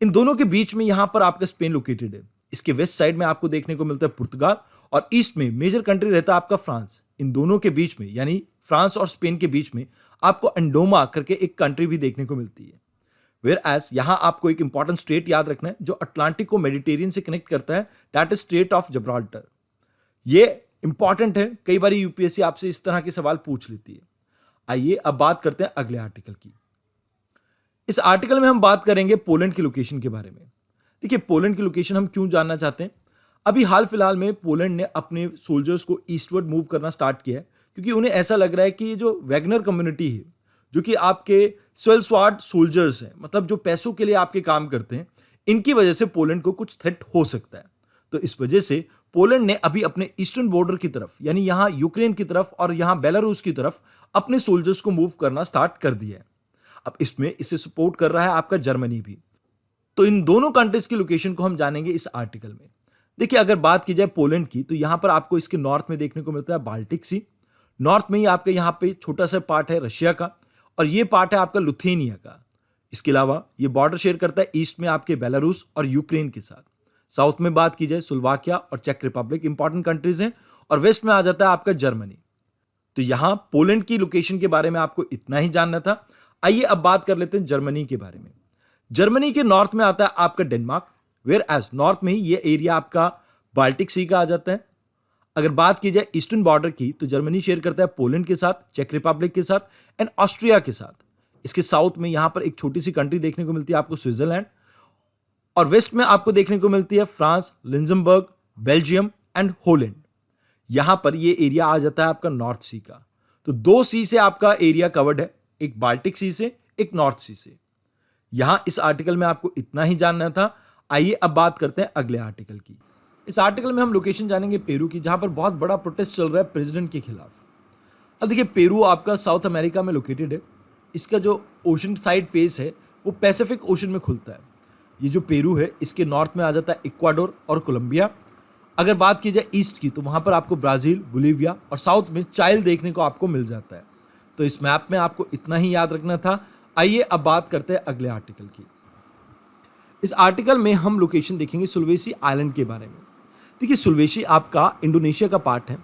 इन दोनों के बीच में यहां पर आपका स्पेन लोकेटेड है। इसके वेस्ट साइड में आपको देखने को मिलता है पुर्तगाल, और ईस्ट में मेजर कंट्री रहता है आपका फ्रांस। इन दोनों के बीच में, यानी फ्रांस और स्पेन के बीच में, आपको एंडोमा करके एक कंट्री भी देखने को मिलती है। वेयर एज यहां आपको एक इंपॉर्टेंट स्टेट याद रखना है जो अटलांटिक को मेडिटेरियन से कनेक्ट करता है, दैट इज स्टेट ऑफ जब्राल्टर। ये इंपॉर्टेंट है, कई बार यूपीएससी आपसे इस तरह के सवाल पूछ लेती है। आइए अब बात करते हैं अगले आर्टिकल की। इस आर्टिकल में हम बात करेंगे पोलैंड की लोकेशन के बारे में। देखिए, पोलैंड की लोकेशन हम क्यों जानना चाहते हैं? अभी हाल फिलहाल में पोलैंड ने अपने सोल्जर्स को ईस्टवर्ड मूव करना स्टार्ट किया है, क्योंकि उन्हें ऐसा लग रहा है कि ये जो वैगनर कम्युनिटी है, जो कि आपके स्वेल्सवार्ड सोल्जर्स हैं, मतलब जो पैसों के लिए आपके काम करते हैं, इनकी वजह से पोलैंड को कुछ थ्रेट हो सकता है। तो इस वजह से पोलैंड ने अभी अपने ईस्टर्न बॉर्डर की तरफ, यानी यहां यूक्रेन की तरफ और यहां बेलारूस की तरफ, अपने सोल्जर्स को मूव करना स्टार्ट कर दिया है। अब इसमें इसे सपोर्ट कर रहा है आपका जर्मनी भी। तो इन दोनों कंट्रीज की लोकेशन को हम जानेंगे इस आर्टिकल में। देखिए, अगर बात की जाए पोलैंड की, तो यहां पर आपको इसके नॉर्थ में देखने को मिलता है बाल्टिक सी। नॉर्थ में ही आपके यहां पे छोटा सा पार्ट है रशिया का, और ये पार्ट है आपका लुथेनिया का। इसके अलावा ये बॉर्डर शेयर करता है ईस्ट में आपके बेलारूस और यूक्रेन के साथ। साउथ में बात की जाए स्लोवाकिया और चेक रिपब्लिक इंपॉर्टेंट कंट्रीज हैं, और वेस्ट में आ जाता है आपका जर्मनी। तो यहां पोलैंड की लोकेशन के बारे में आपको इतना ही जानना था। आइए अब बात कर लेते हैं जर्मनी के बारे में। जर्मनी के नॉर्थ में आता है आपका डेनमार्क, वेयर एज नॉर्थ में ही ये एरिया आपका बाल्टिक सी का आ जाता है। अगर बात की जाए ईस्टर्न बॉर्डर की, तो जर्मनी शेयर करता है पोलैंड के साथ, चेक रिपब्लिक के साथ एंड ऑस्ट्रिया के साथ। इसके साउथ में यहां पर एक छोटी सी कंट्री देखने को मिलती है आपको स्विट्जरलैंड, और वेस्ट में आपको देखने को मिलती है France, Luxembourg, Belgium and Holland. यहां पर ये एरिया आ जाता है आपका नॉर्थ सी का। तो 2 सी से आपका एरिया कवर्ड है, एक बाल्टिक सी से, एक नॉर्थ सी से। यहां इस आर्टिकल में आपको इतना ही जानना था। आइए अब बात करते हैं अगले आर्टिकल की। इस आर्टिकल में हम लोकेशन जानेंगे पेरू की, जहां पर बहुत बड़ा प्रोटेस्ट चल रहा है प्रेसिडेंट के खिलाफ। अब देखिए, पेरू आपका साउथ अमेरिका में लोकेटेड है। इसका जो ओशन साइड फेस है वो पैसिफिक ओशन में खुलता है। ये जो पेरू है, इसके नॉर्थ में आ जाता है इक्वाडोर और कोलंबिया। अगर बात की जाए ईस्ट की, तो वहां पर आपको ब्राजील, बोलीविया और साउथ में चाइल देखने को आपको मिल जाता है। तो इस मैप में आपको इतना ही याद रखना था। आइए अब बात करते हैं अगले आर्टिकल की। इस आर्टिकल में हम लोकेशन देखेंगे सुलवेसी आइलैंड के बारे में। देखिए, सुलवेसी आपका इंडोनेशिया का पार्ट है।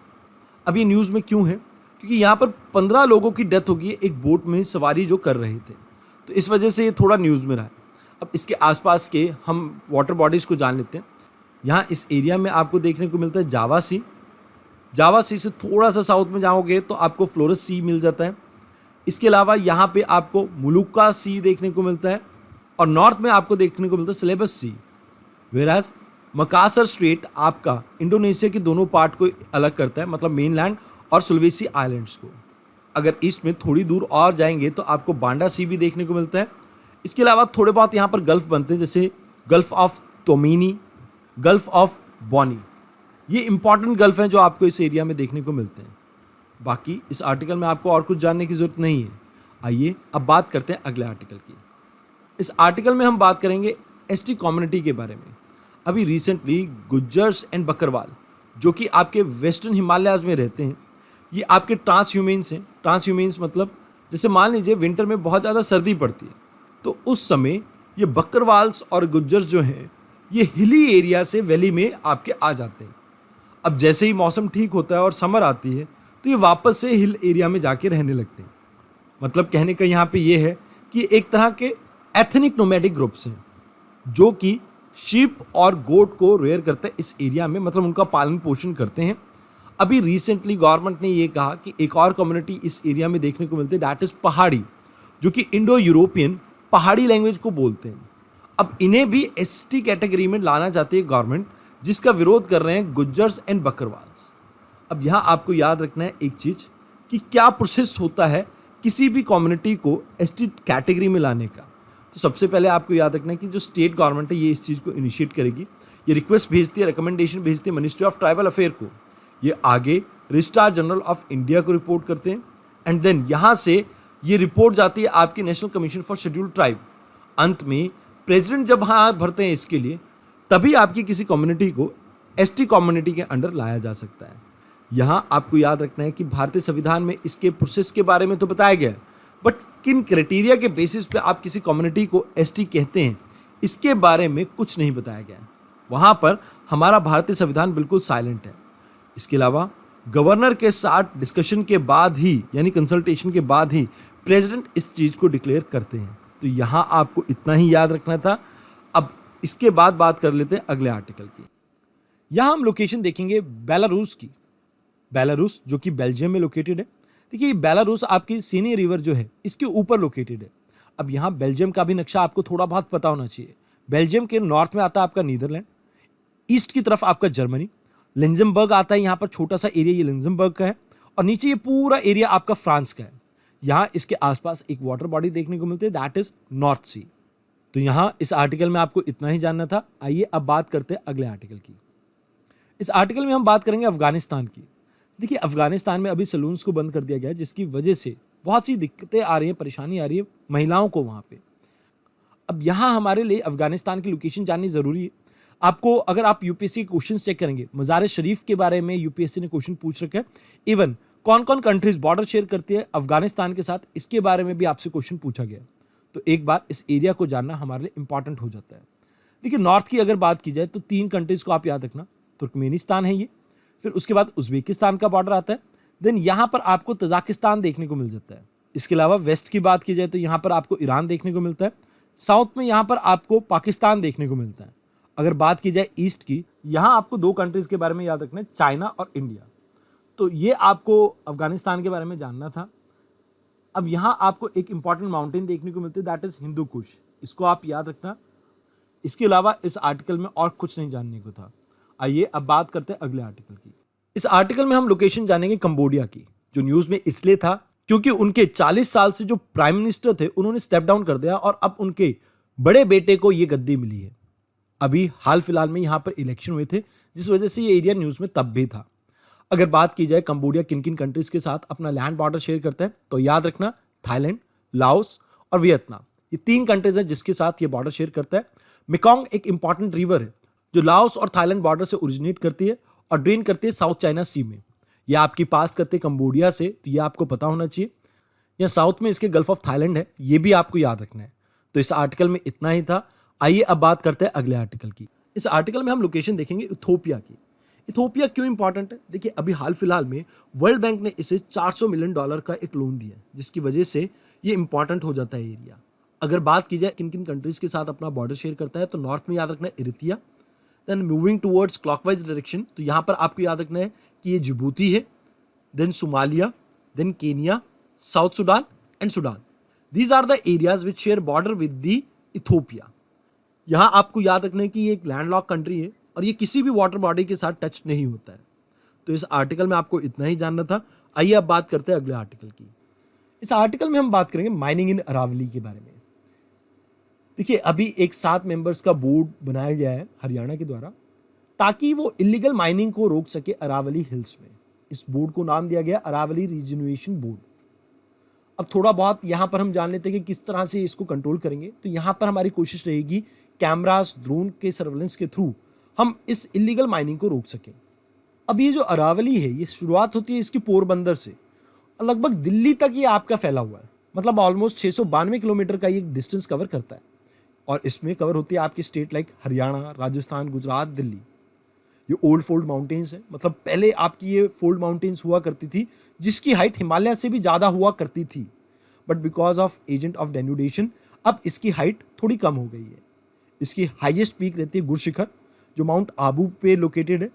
अब ये न्यूज़ में क्यों है? क्योंकि यहाँ पर 15 लोगों की डेथ हो गई है एक बोट में सवारी जो कर रहे थे, तो इस वजह से ये थोड़ा न्यूज़ में रहा है। अब इसके आसपास के हम वाटर बॉडीज़ को जान लेते हैं। यहाँ इस एरिया में आपको देखने को मिलता है जावा सी। जावा सी से थोड़ा सा साउथ में जाओगे तो आपको फ्लोरस सी मिल जाता है। इसके अलावा यहाँ पे आपको मुलुका सी देखने को मिलता है, और नॉर्थ में आपको देखने को मिलता है सेलेबस सी। वेराज मकासर स्ट्रेट आपका इंडोनेशिया के दोनों पार्ट को अलग करता है, मतलब मेनलैंड और सुलवेसी आइलैंड्स को। अगर ईस्ट में थोड़ी दूर और जाएंगे तो आपको बांडा सी भी देखने को मिलता है। इसके अलावा थोड़े बहुत यहाँ पर गल्फ बनते हैं, जैसे gulf of Tomini, gulf of Bonny. ये इंपॉर्टेंट गल्फ हैं जो आपको इस एरिया में देखने को मिलते हैं। बाकी इस आर्टिकल में आपको और कुछ जानने की ज़रूरत नहीं है। आइए अब बात करते हैं अगले आर्टिकल की। इस आर्टिकल में हम बात करेंगे एसटी कम्युनिटी के बारे में। अभी रिसेंटली गुज्जर्स एंड बकरवाल, जो कि आपके वेस्टर्न हिमालयाज़ में रहते हैं, ये आपके ट्रांसह्यूमेंस हैं। ट्रांसह्यूमेंस मतलब जैसे मान लीजिए विंटर में बहुत ज़्यादा सर्दी पड़ती है, तो उस समय ये बकरवाल्स और गुज्जर्स जो हैं, ये हिली एरिया से वैली में आपके आ जाते हैं। अब जैसे ही मौसम ठीक होता है और समर आती है, तो ये वापस से हिल एरिया में जाके रहने लगते हैं। मतलब कहने का यहाँ पे ये है कि एक तरह के एथनिक नोमैडिक ग्रुप्स हैं जो कि शीप और गोट को रेयर करते हैं इस एरिया में, मतलब उनका पालन पोषण करते हैं। अभी रिसेंटली गवर्नमेंट ने ये कहा कि एक और कम्युनिटी इस एरिया में देखने को मिलती है, दैट इज़ पहाड़ी, जो कि इंडो यूरोपियन पहाड़ी लैंग्वेज को बोलते हैं। अब इन्हें भी एसटी कैटेगरी में लाना चाहती है गवर्नमेंट, जिसका विरोध कर रहे हैं गुज्जर्स एंड बकरवाल्स। अब यहाँ आपको याद रखना है एक चीज कि क्या प्रोसेस होता है किसी भी कम्युनिटी को एसटी कैटेगरी में लाने का। तो सबसे पहले आपको याद रखना है कि जो स्टेट गवर्नमेंट है ये इस चीज़ को इनिशिएट करेगी, ये रिक्वेस्ट भेजती है, रिकमेंडेशन भेजती है मिनिस्ट्री ऑफ ट्राइबल अफेयर को, ये आगे रजिस्ट्रार जनरल ऑफ इंडिया को रिपोर्ट करते हैं, एंड देन यहाँ से ये रिपोर्ट जाती है आपकी national commission for scheduled tribe. अंत में प्रेसिडेंट जब हाथ भरते हैं इसके लिए, तभी आपकी किसी कम्युनिटी को एसटी कम्युनिटी के अंडर लाया जा सकता है। यहाँ आपको याद रखना है कि भारतीय संविधान में इसके प्रोसेस के बारे में तो बताया गया है, बट किन क्राइटेरिया के बेसिस पे आप किसी कम्युनिटी को एसटी कहते हैं इसके बारे में कुछ नहीं बताया गया है। वहाँ पर हमारा भारतीय संविधान बिल्कुल साइलेंट है। इसके अलावा गवर्नर के साथ डिस्कशन के बाद ही, यानी कंसल्टेशन के बाद ही प्रेसिडेंट इस चीज़ को डिक्लेयर करते हैं। तो यहाँ आपको इतना ही याद रखना था। अब इसके बाद बात कर लेते हैं अगले आर्टिकल की। यहाँ हम लोकेशन देखेंगे बेलारूस की। बेलारूस जो कि बेल्जियम में लोकेटेड है। देखिए बेलारूस आपकी सीनी रिवर जो है इसके ऊपर लोकेटेड है। अब यहाँ बेल्जियम का भी नक्शा आपको थोड़ा बहुत पता होना चाहिए। बेल्जियम के नॉर्थ में आता है आपका नीदरलैंड, ईस्ट की तरफ आपका जर्मनी, लिंजमबर्ग आता है, यहाँ पर छोटा सा एरिया ये लिंजमबर्ग का है, और नीचे ये पूरा एरिया आपका फ्रांस का है। यहाँ इसके आसपास एक वाटर बॉडी देखने को मिलती है, दैट इज नॉर्थ सी। तो यहाँ इस आर्टिकल में आपको इतना ही जानना था। आइए अब बात करते हैं अगले आर्टिकल की। इस आर्टिकल में हम बात करेंगे अफगानिस्तान की। देखिए अफगानिस्तान में अभी सलून्स को बंद कर दिया गया है, जिसकी वजह से बहुत सी दिक्कतें आ रही हैं, परेशानी आ रही है महिलाओं को वहाँ पे। अब यहाँ हमारे लिए अफगानिस्तान की लोकेशन जाननी ज़रूरी है। आपको अगर आप यूपीएससी क्वेश्चन चेक करेंगे, मज़ार शरीफ के बारे में यूपीएससी ने क्वेश्चन पूछ रखा है। इवन कौन कौन कंट्रीज बॉर्डर शेयर करती है अफगानिस्तान के साथ, इसके बारे में भी आपसे क्वेश्चन पूछा गया। तो एक बार इस एरिया को जानना हमारे लिए इंपॉर्टेंट हो जाता है। देखिए नॉर्थ की अगर बात की जाए तो 3 कंट्रीज को आप याद रखना। तुर्कमेनिस्तान है ये, फिर उसके बाद उज्बेकिस्तान का बॉर्डर आता है, देन यहाँ पर आपको तजाकिस्तान देखने को मिल जाता है। इसके अलावा वेस्ट की बात की जाए तो यहाँ पर आपको ईरान देखने को मिलता है। साउथ में यहाँ पर आपको पाकिस्तान देखने को मिलता है। अगर बात की जाए ईस्ट की, यहाँ आपको 2 कंट्रीज के बारे में याद रखना है, चाइना और इंडिया। तो ये आपको अफगानिस्तान के बारे में जानना था। अब यहाँ आपको एक इंपॉर्टेंट माउंटेन देखने को मिलती है, दैट इज हिंदू कुश। इसको आप याद रखना। इसके अलावा इस आर्टिकल में और कुछ नहीं जानने को था। आइए अब बात करते हैं अगले आर्टिकल की। इस आर्टिकल में हम लोकेशन जानेंगे कंबोडिया की, जो न्यूज में इसलिए था क्योंकि उनके 40 साल से जो प्राइम मिनिस्टर थे उन्होंने स्टेप डाउन कर दिया और अब उनके बड़े बेटे को ये गद्दी मिली है। अभी हाल फिलहाल में यहाँ पर इलेक्शन हुए थे, जिस वजह से ये एरिया न्यूज में तब भी था। अगर बात की जाए कंबोडिया किन किन कंट्रीज के साथ अपना लैंड बॉर्डर शेयर करता है, तो याद रखना थाईलैंड, लाओस और वियतनाम, ये 3 कंट्रीज हैं जिसके साथ ये बॉर्डर शेयर करता है। मेकोंग एक इंपॉर्टेंट रिवर है जो लाओस और थाईलैंड बॉर्डर से ओरिजिनेट करती है और ड्रेन करती है साउथ चाइना सी में। ये आपकी पास करते हैं कंबोडिया से, तो ये आपको पता होना चाहिए। या साउथ में इसके गल्फ ऑफ थाईलैंड है, ये भी आपको याद रखना है। तो इस आर्टिकल में इतना ही था। आइए अब बात करते हैं अगले आर्टिकल की। इस आर्टिकल में हम लोकेशन देखेंगे इथोपिया की। इथोपिया क्यों इंपॉर्टेंट है? देखिए अभी हाल फिलहाल में वर्ल्ड बैंक ने इसे $400 मिलियन का एक लोन दिया है, जिसकी वजह से ये इंपॉर्टेंट हो जाता है एरिया। अगर बात की जाए किन किन कंट्रीज के साथ अपना बॉर्डर शेयर करता है, तो नॉर्थ में याद रखना है Eritrea, then moving towards clockwise direction, तो यहाँ पर आपको याद रखना है कि ये जिबूती है, then Somalia, then Kenya, South Sudan and Sudan. These are the areas which share border with the Ethiopia. यहाँ आपको याद रखना है कि ये एक लैंडलॉक कंट्री है और ये किसी भी वाटर बॉडी के साथ टच नहीं होता है। तो इस आर्टिकल में आपको इतना ही जानना था। आइए अब बात करते हैं अगले आर्टिकल की। इस आर्टिकल में हम बात करेंगे माइनिंग इन अरावली के बारे में। देखिए अभी एक 7 मेंबर्स का बोर्ड बनाया गया है हरियाणा के द्वारा, ताकि वो इलीगल माइनिंग को रोक सके अरावली हिल्स में। इस बोर्ड को नाम दिया गया अरावली रीजनरेशन बोर्ड। अब थोड़ा बहुत यहाँ पर हम जान लेते हैं कि किस तरह से इसको कंट्रोल करेंगे। तो यहाँ पर हमारी कोशिश रहेगी कैमरास, ड्रोन के सर्वेलेंस के थ्रू हम इस इलीगल माइनिंग को रोक सकें। अब ये जो अरावली है, ये शुरुआत होती है इसकी पोरबंदर से और लगभग दिल्ली तक ये आपका फैला हुआ है। मतलब ऑलमोस्ट 692 किलोमीटर का ये डिस्टेंस कवर करता है और इसमें कवर होती है आपकी स्टेट लाइक हरियाणा, राजस्थान, गुजरात, दिल्ली। ये ओल्ड फोल्ड माउंटेन्स है, मतलब पहले आपकी ये फोल्ड माउंटेन्स हुआ करती थी जिसकी हाइट हिमालय से भी ज़्यादा हुआ करती थी, but because of agent of denudation अब इसकी हाइट थोड़ी कम हो गई है। इसकी हाईएस्ट पीक रहती है गुरशिखर, जो माउंट आबू पे लोकेटेड है,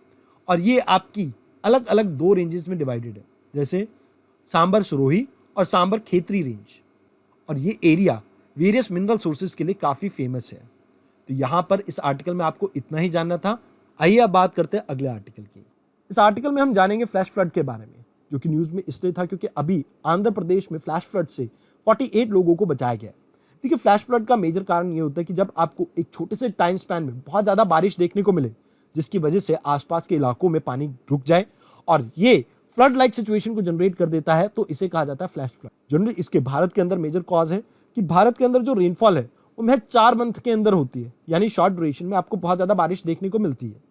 और ये आपकी अलग अलग 2 रेंजेस में डिवाइडेड है, जैसे सांबर सरोही और सांबर खेतरी रेंज। और ये एरिया वेरियस मिनरल सोर्सेज के लिए काफ़ी फेमस है। तो यहाँ पर इस आर्टिकल में आपको इतना ही जानना था। आइए अब बात करते हैं अगले आर्टिकल की। इस आर्टिकल में हम जानेंगे फ्लैश फ्लड के बारे में, जो कि न्यूज़ में इसलिए था क्योंकि अभी आंध्र प्रदेश में फ्लैश फ्लड से 48 लोगों को बचाया गया है। देखिए, फ्लैश फ्लड का मेजर कारण ये होता है कि जब आपको एक छोटे से टाइम स्पैन में बहुत ज़्यादा बारिश देखने को मिले, जिसकी वजह से आसपास के इलाकों में पानी रुक जाए और ये फ्लड लाइक सिचुएशन को जनरेट कर देता है, तो इसे कहा जाता है फ्लैश फ्लड। जनरली इसके भारत के अंदर मेजर कॉज है कि भारत के अंदर जो रेनफॉल है वो महज 4 मंथ के अंदर होती है, यानी शॉर्ट ड्यूरेशन में आपको बहुत ज़्यादा बारिश देखने को मिलती है।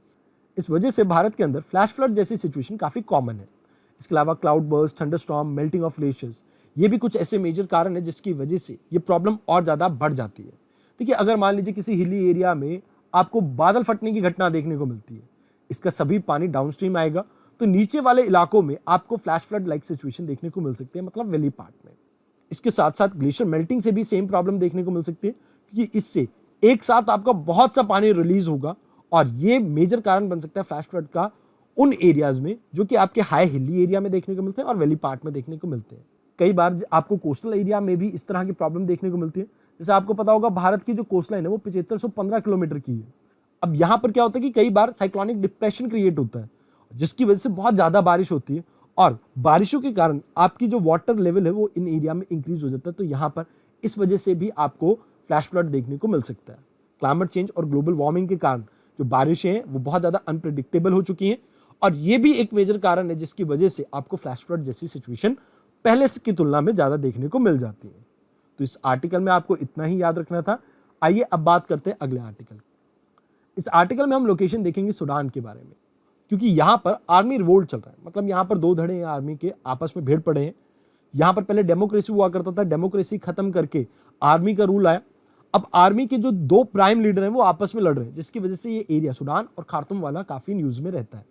इस वजह से भारत के अंदर फ्लैश फ्लड जैसी सिचुएशन काफ़ी कॉमन है। इसके अलावा cloud burst, thunderstorm, melting of glaciers, ये भी कुछ ऐसे मेजर कारण है जिसकी वजह से ये प्रॉब्लम और ज़्यादा बढ़ जाती है। देखिए, अगर मान लीजिए किसी हिली एरिया में आपको बादल फटने की घटना देखने को मिलती है, इसका सभी पानी डाउनस्ट्रीम आएगा, तो नीचे वाले इलाकों में आपको फ्लैश फ्लड लाइक सिचुएशन देखने को मिल सकती है, मतलब वैली पार्ट में। इसके साथ साथ ग्लेशियर मेल्टिंग से भी सेम प्रॉब्लम देखने को मिल सकती है, क्योंकि इससे एक साथ आपका बहुत सा पानी रिलीज होगा और ये मेजर कारण बन सकता है फ्लैश फ्लड का उन एरियाज में जो कि आपके हाई हिली एरिया में देखने को मिलते हैं और वैली पार्ट में देखने को मिलते हैं। कई बार आपको कोस्टल एरिया में भी इस तरह की प्रॉब्लम देखने को मिलती है। जैसे आपको पता होगा, भारत की जो कोस्ट लाइन है वो 7515 किलोमीटर की है। अब यहाँ पर क्या होता है कि कई बार साइक्लोनिक डिप्रेशन क्रिएट होता है, जिसकी वजह से बहुत ज़्यादा बारिश होती है और बारिशों के कारण आपकी जो वाटर लेवल है वो इन एरिया में इंक्रीज हो जाता है। तो यहाँ पर इस वजह से भी आपको फ्लैश फ्लड देखने को मिल सकता है। क्लाइमेट चेंज और ग्लोबल वार्मिंग के कारण जो बारिशें हैं वो बहुत ज़्यादा अनप्रेडिक्टेबल हो चुकी हैं और ये भी एक मेजर कारण है जिसकी वजह से आपको फ्लैश फ्लड जैसी सिचुएशन पहले की तुलना में ज़्यादा देखने को मिल जाती है। तो इस आर्टिकल में आपको इतना ही याद रखना था। आइए अब बात करते हैं अगले आर्टिकल। इस आर्टिकल में हम लोकेशन देखेंगे सूडान के बारे में, क्योंकि यहाँ पर आर्मी रिवोल्ट चल रहा है। मतलब यहाँ पर 2 धड़े हैं आर्मी के, आपस में भिड़ पड़े हैं। यहाँ पर पहले डेमोक्रेसी हुआ करता था, डेमोक्रेसी खत्म करके आर्मी का रूल आया। अब आर्मी के जो 2 प्राइम लीडर हैं वो आपस में लड़ रहे हैं, जिसकी वजह से ये एरिया सूडान और खार्तूम वाला काफ़ी न्यूज़ में रहता है।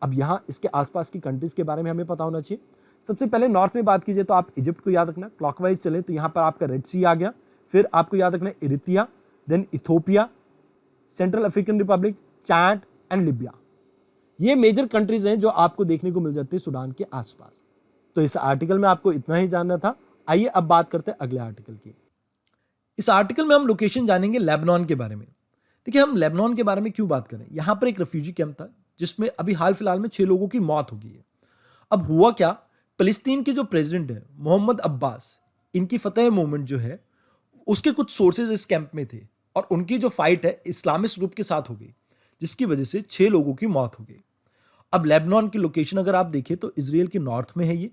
अब यहाँ इसके आसपास की कंट्रीज़ के बारे में हमें पता होना चाहिए। सबसे पहले नॉर्थ में बात कीजिए तो आप इजिप्ट को याद रखना, क्लॉकवाइज चले तो यहाँ पर आपका रेड सी आ गया। फिर आपको याद रखना Eritrea, then Ethiopia, Central African Republic, Chad and Libya. ये मेजर कंट्रीज हैं जो आपको देखने को मिल जाती है सूडान के आसपास। तो इस आर्टिकल में आपको इतना ही जानना था। आइए अब बात करते हैं अगले आर्टिकल की। इस आर्टिकल में हम लोकेशन जानेंगे लेबनान के बारे में। देखिए, हम लेबनान के बारे में क्यों बात करें, यहाँ पर एक रेफ्यूजी कैंप था जिसमें अभी हाल फिलहाल में 6 लोगों की मौत हो गई है। अब हुआ क्या, फिलिस्तीन के जो प्रेसिडेंट है मोहम्मद अब्बास, इनकी फतेह मूवमेंट जो है उसके कुछ सोर्सेज इस कैंप में थे और उनकी जो फाइट है इस्लामिस्ट ग्रुप के साथ हो गई, जिसकी वजह से 6 लोगों की मौत हो गई। अब लेबनान की लोकेशन अगर आप देखें तो इजराइल के नॉर्थ में है ये,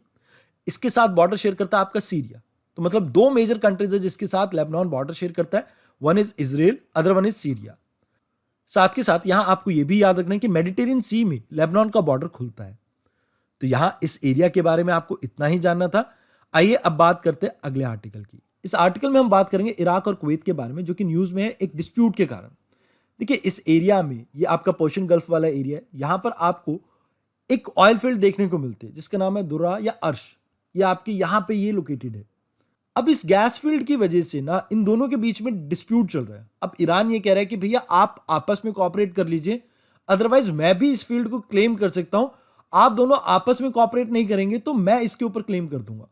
इसके साथ बॉर्डर शेयर करता है आपका सीरिया। तो मतलब 2 मेजर कंट्रीज है जिसके साथ लेबनान बॉर्डर शेयर करता है, one is Israel, other one is Syria. साथ के साथ यहां आपको यह भी याद रखना है कि मेडिटेरियन सी में लेबनान का बॉर्डर खुलता है। तो यहां इस एरिया के बारे में आपको इतना ही जानना था। आइए अब बात करते हैं अगले आर्टिकल की। इस आर्टिकल में हम बात करेंगे इराक और कुवैत के बारे में, जो कि न्यूज़ में है एक डिस्प्यूट के कारण। देखिए, इस एरिया में ये आपका पर्शियन गल्फ वाला एरिया है। यहाँ पर आपको एक ऑयल फील्ड देखने को मिलती है जिसका नाम है दुर्रा या अर्श। ये आपके यहाँ पे ये लोकेटेड है। अब इस गैस फील्ड की वजह से ना इन दोनों के बीच में डिस्प्यूट चल रहा है। अब ईरान ये कह रहा है कि भैया आप आपस में कोऑपरेट कर लीजिए, अदरवाइज मैं भी इस फील्ड को क्लेम कर सकता हूं। आप दोनों आपस में कोऑपरेट नहीं करेंगे तो मैं इसके ऊपर क्लेम कर दूंगा।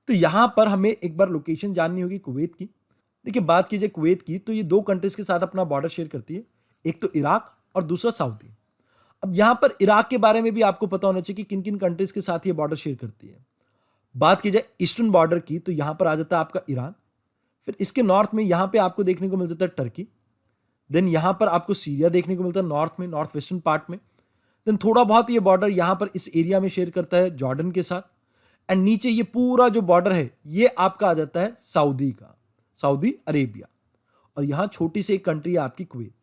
तो यहां पर हमें एक बार लोकेशन जाननी होगी कुवैत की। देखिए, बात कीजिए कुवैत की तो ये 2 कंट्रीज के साथ अपना बॉर्डर शेयर करती है, एक तो इराक और दूसरा सऊदी। अब यहां पर इराक के बारे में भी आपको पता होना चाहिए कि किन किन कंट्रीज के साथ ये बॉर्डर शेयर करती है। बात की जाए ईस्टर्न बॉर्डर की तो यहां पर आ जाता है आपका ईरान। फिर इसके नॉर्थ में यहां पे आपको देखने को मिल जाता है टर्की। देन यहां पर आपको सीरिया देखने को मिलता है नॉर्थ में, नॉर्थ वेस्टर्न पार्ट में। देन थोड़ा बहुत ये बॉर्डर यहां पर इस एरिया में शेयर करता है जॉर्डन के साथ। एंड नीचे ये पूरा जो बॉर्डर है ये आपका आ जाता है सऊदी का, सऊदी अरेबिया। और यहां छोटी सी एक कंट्री है आपकी कुवैत।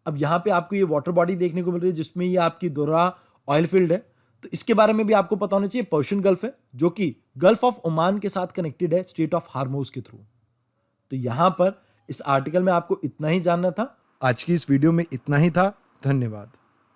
अब यहां पे आपको ये वाटर बॉडी देखने को मिल रही है जिसमें ये आपकी दुर्रा ऑयल फील्ड है। तो इसके बारे में भी आपको पता होना चाहिए, पर्शियन गल्फ है जो कि गल्फ ऑफ ओमान के साथ कनेक्टेड है स्ट्रेट ऑफ हार्मोज के थ्रू। तो यहां पर इस आर्टिकल में आपको इतना ही जानना था। आज की इस वीडियो में इतना ही था। धन्यवाद।